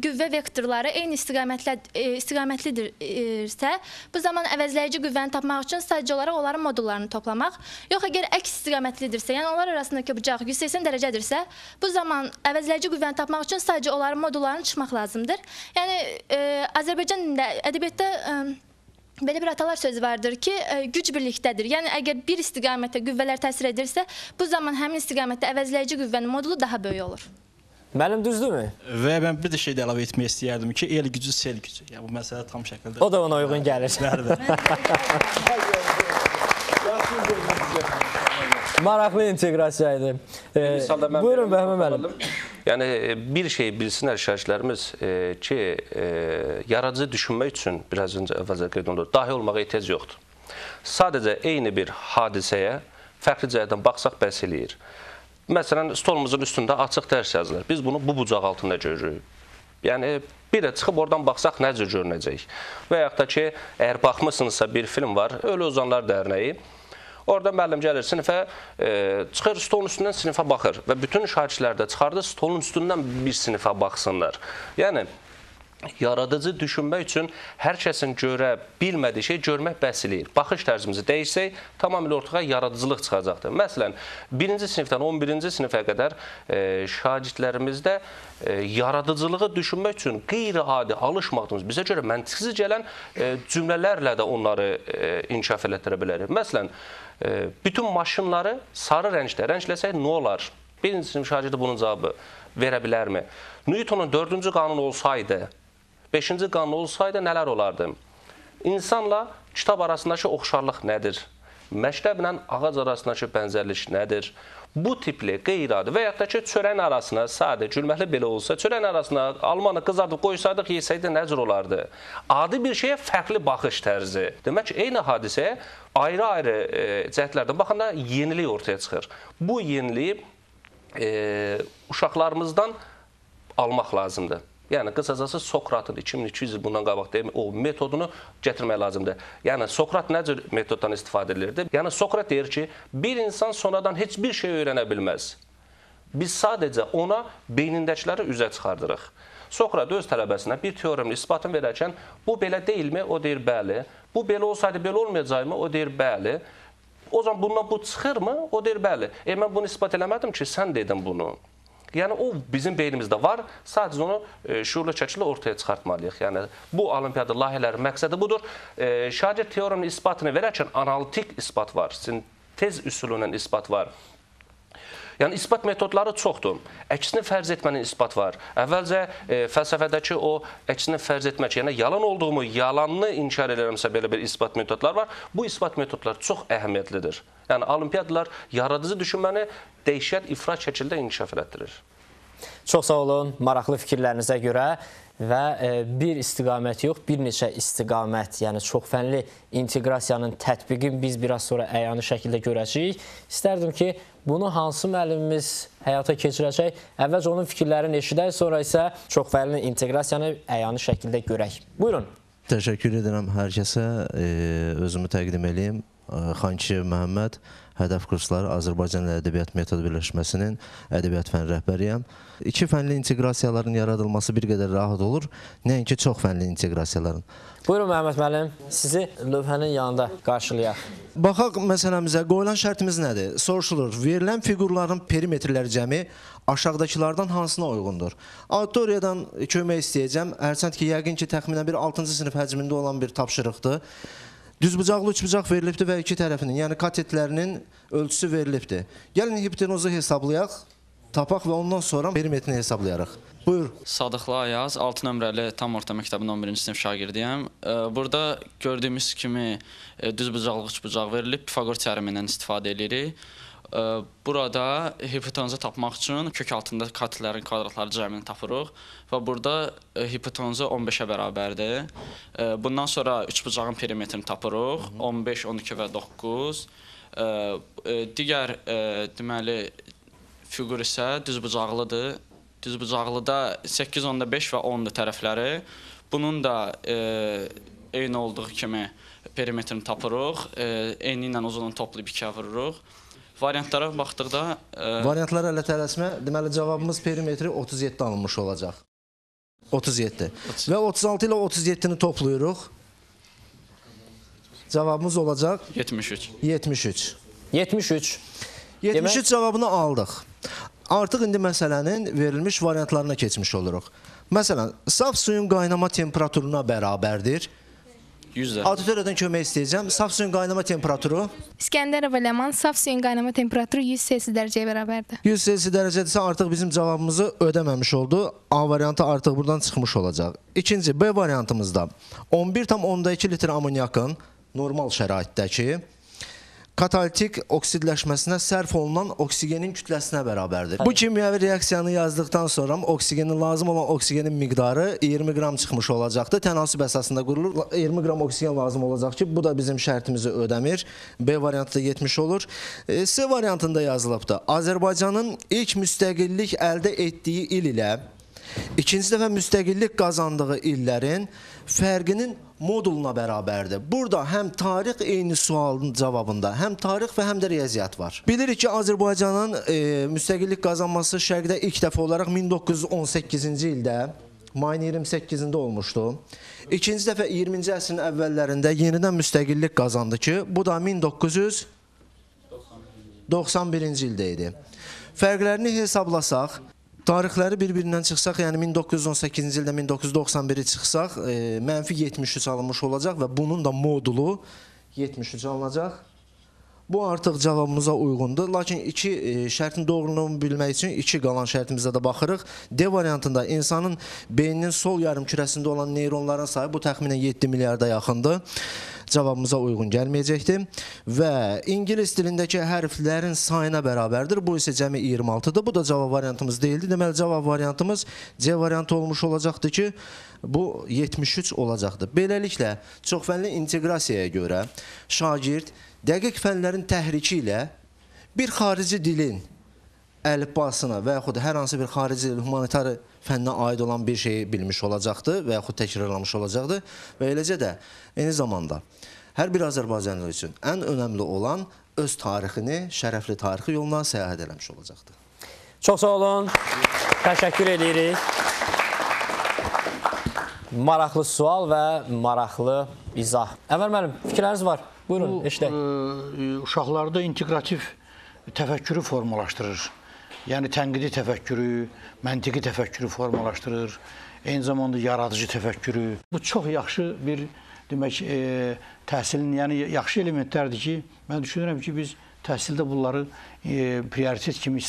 qüvvə vektorları eyni istiqamətlidirsə, bu zaman əvəzləyici qüvvəni tapmaq üçün sadəcə olaraq onların modullarını toplamaq. Yox, əgər əks istiqamətlidirsə, yəni onlar arasındakı bucaq 180 dərəcədirsə, bu zaman əvəzləyici qüvvəni tapmaq üçün sadəcə onların modullarını çıxmaq lazımdır. Yəni, Azərbaycan dilində ədəbiyyatda belə bir atalar sözü vardır ki, güc birlikdədir. Yəni, əgər bir istiqamətə qüvvələr təsir edirsə, bu zaman həmin istiqamətdə əvəzləyici qüvvənin modulu daha böyük olur. Müəllim, düzdürmü? Və mən bir də şey də əlavə etmək istəyərdim ki, el gücü, sel gücü. Yəni, bu məsələ tam şəkildə... O da ona uyğun gəlir. Maraqlı inteqrasiya idi. Buyurun, Bəhmə müəllim. Yəni, bir şey bilsinlər şagirdlərimiz ki, yaradıcı düşünmək üçün, biraz öncə əvvəlcə qeyd olunur, dahi olmağa ehtiyac yoxdur. Sadəcə eyni bir hadisəyə fərqli cəhətdən baxsaq bəs eləyir. Məsələn, stolumuzun üstündə açıq dərs yazılır. Biz bunu bu bucaq altında görürük. Yəni, bir də çıxıb oradan baxsaq necə görünəcək. Və yaxud da ki, əgər baxmışsınızsa bir film var, Ölü Ozanlar Dərnəyi. Orada müəllim gəlir sinifə, çıxır stolun üstündən sinifə baxır və bütün şagirdlər də çıxardı stolun üstündən bir sinifə baxsınlar. Yəni, yaradıcı düşünmək üçün hər kəsin görə bilmədiyi şey görmək bəs eləyir. Baxış tərzimizi dəyişsək, tamamilə ortaya yaradıcılıq çıxacaqdır. Məsələn, 1-ci sinifdən 11-ci sinifə qədər şagirdlərimizdə yaradıcılığı düşünmək üçün qeyri-adi alışmadığımız, bizə görə məntiqsiz gələn cümlələrlə də onları inkişaf elətdirə bilərik. Məsələn, bütün maşınları sarı rəngdə rəngləsək nə olar? 1-ci sinif şagirdi bunun cavabı verə bilərmi? Newtonun 4-cü qanunu olsaydı, 5-ci qanun olsaydı nələr olardı? İnsanla kitab arasındakı oxşarlıq nədir? məktəblə ağac arasındakı bənzərlik nədir? Bu tipli qeyri-adi və yaxud da ki, çörəyin arasına sadə, gülməkli belə olsa, çörəyin arasına almanı qızardıb qoysaydıq, yesəydik necə olardı? Adi bir şeyə fərqli baxış tərzi. Demək ki, eyni hadisəyə ayrı-ayrı cəhətlərdən baxanda yenilik ortaya çıxır. Bu yeniliyi uşaqlarımızdan almaq lazımdır. Yəni, qısacası Sokratın 2200 il bundan qabaq deyil, o metodunu gətirmək lazımdır. Yəni, Sokrat nə cür metoddan istifadə edilirdi? Yəni, Sokrat deyir ki, bir insan sonradan heç bir şey öyrənə bilməz. Biz sadəcə ona beynindəkiləri üzə çıxardırıq. Sokrat öz tələbəsinə bir teoremin isbatını verərkən, bu belə deyilmi? O deyir, bəli. Bu belə olsaydı, belə olmayacaqmı? O deyir, bəli. O zaman bundan bu çıxırmı? O deyir, bəli. Mən bunu isbat eləmədim ki, sən dedin bunu. Yəni, o bizim beynimizdə var, sadəcə onu şuurlu şəkildə ortaya çıxartmalıyıq. Yəni, bu olimpiyada layihələrin məqsədi budur. Şagird teorinin isbatını verərkən analitik isbat var, sintez üsulu ilə isbat var. Yəni, isbat metodları çoxdur. Əksini fərz etmənin isbat var. Əvvəlcə fəlsəfədəki o əksini fərz etmək, yəni yalan olduğumu, yalanını inkar edirəmsə belə bir isbat metodlar var. Bu isbat metodlar çox əhəmiyyətlidir. Yəni, olimpiyadalar yaradıcı düşünməni dəhşət, ifrat şəkildə inkişaf elətdirir. Çox sağ olun maraqlı fikirlərinizə görə və bir istiqamət yox, bir neçə istiqamət, yəni çoxfənli inteqrasiyanın tətbiqini biz biraz sonra əyani şəkildə görəcəyik. İstərdim ki, bunu hansı müəllimimiz həyata keçirəcək? Əvvəlcə onun fikirlərini eşidək, sonra isə çoxfənli inteqrasiyanı əyani şəkildə görək. Buyurun. Təşəkkür edirəm hər kəsə. Özümü təqdim edeyim. Xankişiyev Məhəmməd, Hədəf Kursları Azərbaycan Ədəbiyyat Metodu Birləşməsinin ədəbiyyat fən rəhbəriyəm. İki fənli inteqrasiyaların yaradılması bir qədər rahat olur, nəinki çox fənli inteqrasiyaların. Buyurun Məhəmməd müəllim, sizi lövhənin yanında qarşılayaq. Baxaq məsələmizə, qoyulan şərtimiz nədir? Soruşulur, verilən fiqurların perimetrləri cəmi aşağıdakılardan hansına uyğundur? Auditoriyadan kömək istəyəcəm, hərçənd ki, yəqin ki, təxminən bir 6-cı sinif həcmində olan bir tapşırıqdır. Düzbucaqlı üçbucaq verilibdir və iki tərəfinin, yəni katetlərinin ölçüsü verilibdir. Gəlin hipotenuzu hesablayaq, tapaq və ondan sonra perimetrini hesablayarıq. Buyur. Sadıqlı Ayaz, 6 nömrəli tam orta məktəbinin 11-ci sinif şagirdiyəm. Burada gördüyümüz kimi düzbucaqlı üçbucaq verilib, Pifagor teoremindən istifadə edirik. Burada hipotenuzu tapmaq üçün kök altında katetlərin kvadratları cəmini tapırıq və burada hipotenuzu 15-ə bərabərdir. Bundan sonra üçbucağın perimetrini tapırıq, 15, 12 və 9. Digər deməli fiqur isə düzbucaqlıdır. Düzbucaqlıda 8, 5 və 10-dur tərəfləri. Bunun da eyni olduğu kimi perimetrini tapırıq. Eyni ilə uzunluğunu toplayıb 2-yə vururuq. Variantlara baxdıqda... Variantlara elə tələsmə, deməli cavabımız perimetri 37 alınmış olacaq. 37. Və 36 ilə 37-ni toplayırıq. Cavabımız olacaq... 73. 73. 73. 73 cavabını aldıq. Artıq indi məsələnin verilmiş variantlarına keçmiş oluruq. Məsələn, saf suyun qaynama temperaturuna bərabərdir. Auditoriyadan kömək istəyəcəm. Saf suyun qaynama temperaturu? İskəndərov Ləman, saf suyun qaynama temperaturu 100 Selsi dərəcəyə bərabərdir. 100 Selsi dərəcədirsə artıq bizim cavabımızı ödəməmiş oldu. A variantı artıq buradan çıxmış olacaq. İkinci, B variantımızda 11,2 litr amonyakın normal şəraitdəki katalitik oksidləşməsinə sərf olunan oksigenin kütləsinə bərabərdir. Bu kimyəvi reaksiyanı yazdıqdan sonra oksigenin lazım olan oksigenin miqdarı 20 qram çıxmış olacaqdır. Tənasüb əsasında qurulur. 20 qram oksigen lazım olacaq ki, bu da bizim şərtimizi ödəmir. B variantı da 70 olur. C variantında yazılıbdır. Azərbaycanın ilk müstəqillik əldə etdiyi il ilə ikinci dəfə müstəqillik qazandığı illərin fərqinin moduluna bərabərdir. Burada həm tarix eyni sualın cavabında, həm tarix və həm də riyaziyyat var. Bilirik ki, Azərbaycanın müstəqillik qazanması şərqdə ilk dəfə olaraq 1918-ci ildə, mayın 28-də olmuşdu. İkinci dəfə 20-ci əsrin əvvəllərində yenidən müstəqillik qazandı ki, bu da 1991-ci ildə idi. Fərqlərini hesablasaq, tarixləri bir-birindən çıxsaq, yəni 1918-ci ildə 1991-i çıxsaq, mənfi 73 alınmış olacaq və bunun da modulu 73 alınacaq. Bu artıq cavabımıza uyğundur. Lakin iki şərtin doğruluğunu bilmək üçün iki qalan şərtimizə də baxırıq. D variantında insanın beyninin sol yarım kürəsində olan neyronların sayı bu təxminən 7 milyarda yaxındır. cavabımıza uyğun gəlməyəcəkdir və ingilis dilindəki hərflərin sayına bərabərdir. Bu isə cəmi 26-dır. Bu da cavab variantımız deyildi. Deməli, cavab variantımız C variantı olmuş olacaqdır ki, bu 73 olacaqdır. Beləliklə, çoxfənli inteqrasiyaya görə şagird dəqiq fənlərin təhriki ilə bir xarici dilin əlifbasına və yaxud hər hansı bir xarici humanitar fənnə aid olan bir şeyi bilmiş olacaqdır və yaxud təkrarlamış olacaqdır və eləcə də eyni zamanda hər bir Azərbaycanlı üçün ən önəmli olan öz tarixini, şərəfli tarixi yoluna səyahət eləmiş olacaqdır. Çox sağ olun. Təşəkkür edirik. Maraqlı sual və maraqlı izah. Əvvəl müəllim, fikirləriniz var. Buyurun, eşidək. Uşaqlarda integrativ təfəkkürü formalaşdırır. Yəni tənqidi təfəkkürü, məntiqi təfəkkürü formalaşdırır. Eyni zamanda yaradıcı təfəkkürü. Bu çox yaxşı bir demək təhsilin, yəni yaxşı elementlərdir ki, mən düşünürəm ki, biz təhsildə bunları prioritet kimi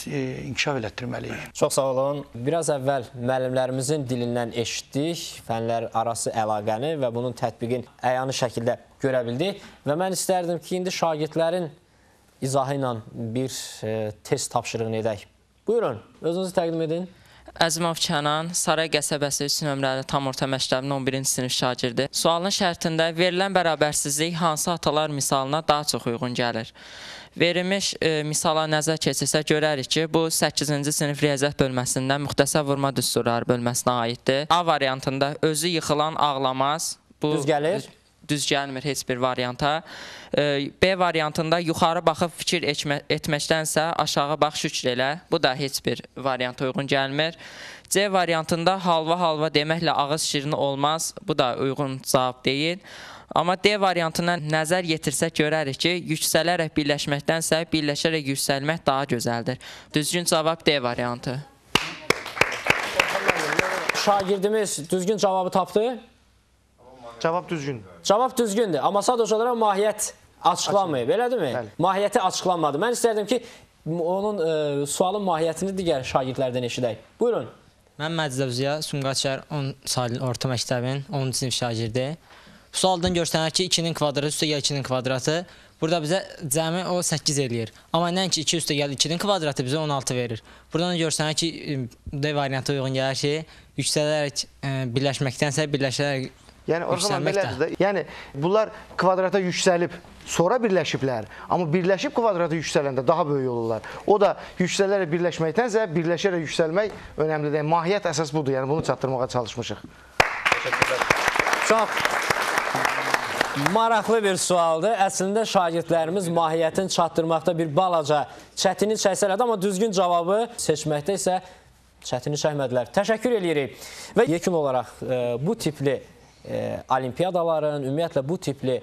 inkişaf elətdirməliyik. Çox sağ olun. Biraz əvvəl müəllimlərimizin dilindən eşitdik fənlər arası əlaqəni və bunun tətbiqin əyani şəkildə görə bildik. Və mən istərdim ki, indi şagirdlərin izahı ilə bir test tapşırığını edək. Buyurun, özünüzü təqdim edin. Əzimov Kənan, Saray qəsəbəsi 3 nömrəli tam orta məktəbinin 11-ci sinif şagirdi. Sualın şərtində verilən bərabərsizlik hansı atalar misalına daha çox uyğun gəlir? Verilmiş misala nəzər keçirsə görərik ki, bu 8-ci sinif riyaziyyat bölməsindən müxtəsər vurma düsturları bölməsinə aiddir. A variantında özü yıxılan ağlamaz. Bu düz gəlir? Düz gəlmir heç bir varianta. B variantında yuxarı baxıb fikir etməkdənsə aşağı bax şükr elə. Bu da heç bir varianta uyğun gəlmir. C variantında halva deməklə ağız şirini olmaz. Bu da uyğun cavab deyil. Amma D variantına nəzər yetirsək görərik ki, yüksələrək birləşməkdənsə birləşərək yüksəlmək daha gözəldir. Düzgün cavab D variantı. Şagirdimiz düzgün cavabı tapdı. Cavab düzgündür. Cavab düzgündür, amma sadəcə olaraq mahiyyət açıqlanmayıb, elədirmi? Mahiyyəti açıqlanmadı. Mən istərdim ki, onun sualın mahiyyətini digər şagirdlərdən eşidək. Buyurun. Mən Məcidəvziya Sumqaçar 10 saylı orta məktəbin 10-cu sinif şagirdi. Bu sualdan görsənər ki, 2-nin kvadratı üstə gəl 2-nin kvadratı. Burada bizə cəmi o 8 eləyir. Amma nəinki 2 üstə gəl 2-nin kvadratı bizə 16 verir. Buradan görsənər ki, D variantı uyğun gəlir ki, yüksələrək birləşməkdənsə birləşərək yəni, o zaman belədir də. Yəni, bunlar kvadrata yüksəlib, sonra birləşiblər. Amma birləşib kvadrata yüksələndə daha böyük olurlar. O da yüksələrək birləşməkdənsə, birləşərək yüksəlmək önəmlidir. Mahiyyət əsas budur. Yəni, bunu çatdırmağa çalışmışıq. Çox maraqlı bir sualdır. Əslində, şagirdlərimiz mahiyyətin çatdırmaqda bir balaca çətini çəksələrdi, amma düzgün cavabı seçməkdə isə çətini çəkmədilər. Təşəkkür edirik. Və yekun olaraq bu tipli olimpiyadaların, ümumiyyətlə bu tipli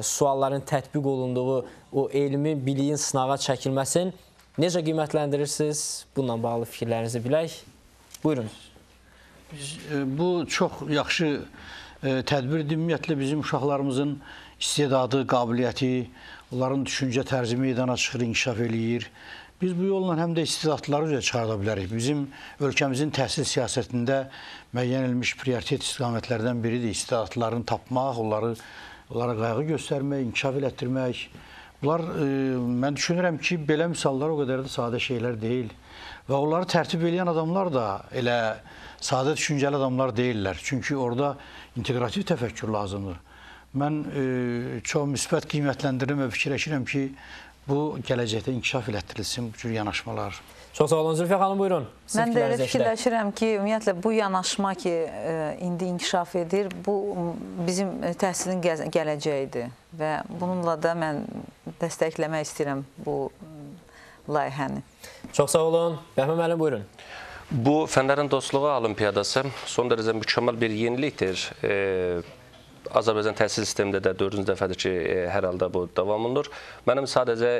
sualların tətbiq olunduğu o elmi biliyin sınağa çəkilməsin necə qiymətləndirirsiniz? Bununla bağlı fikirlərinizi bilək. Buyurun. Bu çox yaxşı tədbirdir. Ümumiyyətlə bizim uşaqlarımızın istedadı, qabiliyyəti, onların düşüncə tərzi meydana çıxır, inkişaf eləyir. Biz bu yolla həm də istedadları üzrə çıxarda bilərik. Bizim ölkəmizin təhsil siyasətində müəyyən edilmiş prioritet istiqamətlərdən biridir. İstedadlarını tapmaq, onlara qayğı göstərmək, inkişaf elətdirmək. Bunlar, mən düşünürəm ki, belə misallar o qədər də sadə şeylər deyil. Və onları tərtib edən adamlar da elə sadə düşüncəli adamlar deyirlər. Çünki orada integrativ təfəkkür lazımdır. Mən çox müsbət qiymətləndirirəm və fikirləşirəm ki, bu gələcəkdə inkişaf elətdirilsin bu cür yanaşmalar. Çox sağ olun. Zülfiyə xanım, buyurun. Mən də elə fikirləşirəm ki, ümumiyyətlə bu yanaşma ki, indi inkişaf edir, bu bizim təhsilin gələcəyidir və bununla da mən dəstəkləmək istəyirəm bu layihəni. Çox sağ olun. Bəhmə müəllim, buyurun. Bu Fənlərin Dostluğu Olimpiyadası son dərəcə mükəmməl bir yenilikdir. Azərbaycan təhsil sistemində də 4-cü dəfədir ki, hər halda bu davam olunur. Mənim sadəcə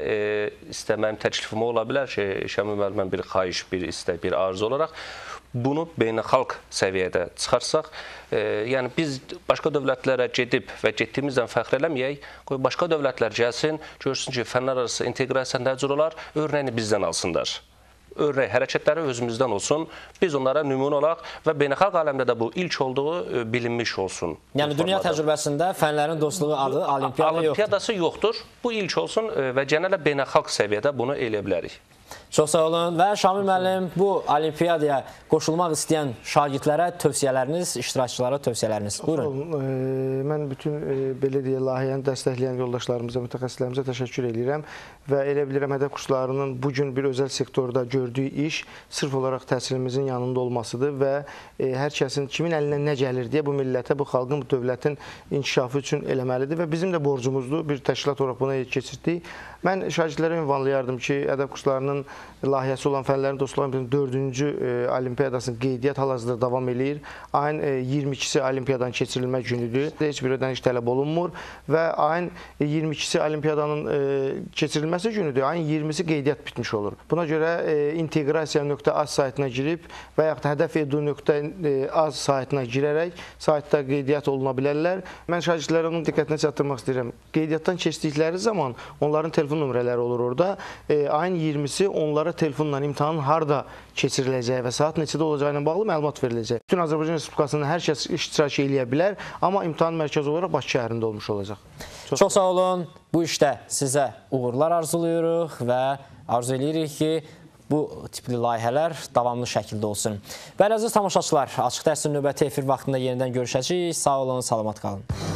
istəməyim, təklifim ola bilər ki, Şəmil müəllimə bir xahiş, bir istək, bir arzu olaraq bunu beynəlxalq səviyyədə çıxarsaq, yəni biz başqa dövlətlərə gedib və getdiyimizdən fəxr eləməyək, qoy başqa dövlətlər gəlsin, görsün ki, fənlər arası inteqrasiya nə cür olar, örnəyini bizdən alsınlar. örnek hərəkətləri özümüzdən olsun. Biz onlara nümunə olaq və beynəlxalq aləmdə də bu ilk olduğu bilinmiş olsun. Yəni dünya təcrübəsində fənlərin dostluğu adı olimpiyada yoxdur. Olimpiyadası yoxdur. Bu ilk olsun və genəllə beynəlxalq səviyyədə bunu eləyə bilərik. Çox sağ olun və Şamil müəllim, bu olimpiyadaya qoşulmaq istəyən şagirdlərə tövsiyələriniz, iştirakçılara tövsiyələriniz. Buyurun. Mən bütün belə deyə layihəni dəstəkləyən yoldaşlarımıza, mütəxəssislərimizə təşəkkür edirəm və elə bilirəm hədəf kurslarının bugün bir özəl sektorda gördüyü iş sırf olaraq təhsilimizin yanında olmasıdır və hər kəsin kimin əlindən nə gəlir deyə bu millətə, bu xalqın, bu dövlətin inkişafı üçün eləməlidir və bizim də borcumuzdur. Bir təşkilat olaraq buna keçirdik. Mən şagirdlərə ünvanlayardım ki, hədəf kurslarının layihəsi olan fənlərin dostlarının 4-cü olimpiyadasının qeydiyyat hal-hazırda davam eləyir. Ayın 22-si olimpiyadanın keçirilmə günüdür. Heç bir ödəniş tələb olunmur və ayın 22-si olimpiyadanın keçirilməsi günüdür. Ayın 20-si qeydiyyat bitmiş olur. Buna görə integrasiya.az saytına girib və yaxud hədəf.edu.az saytına girərək saytda qeydiyyat oluna bilərlər. Mən şagirdlərə onun diqqətinə çatdırmaq istəyirəm. Qeydiyyatdan keçdikləri zaman onların telefon nömrələri olur orada. Ayın 20-si onlara telefonla imtahanın harda keçiriləcəyi və saat neçədə olacağı ilə bağlı məlumat veriləcək. Bütün Azərbaycan Respublikasında hər kəs iştirak eləyə bilər, amma imtahan mərkəzi olaraq Bakı şəhərində olmuş olacaq. Çox sağ olun. Bu işdə sizə uğurlar arzulayırıq və arzu edirik ki, bu tipli layihələr davamlı şəkildə olsun. Bəli, əziz tamaşaçılar, Açıq Təhsil növbəti efir vaxtında yenidən görüşəcəyik. Sağ olun, salamat qalın.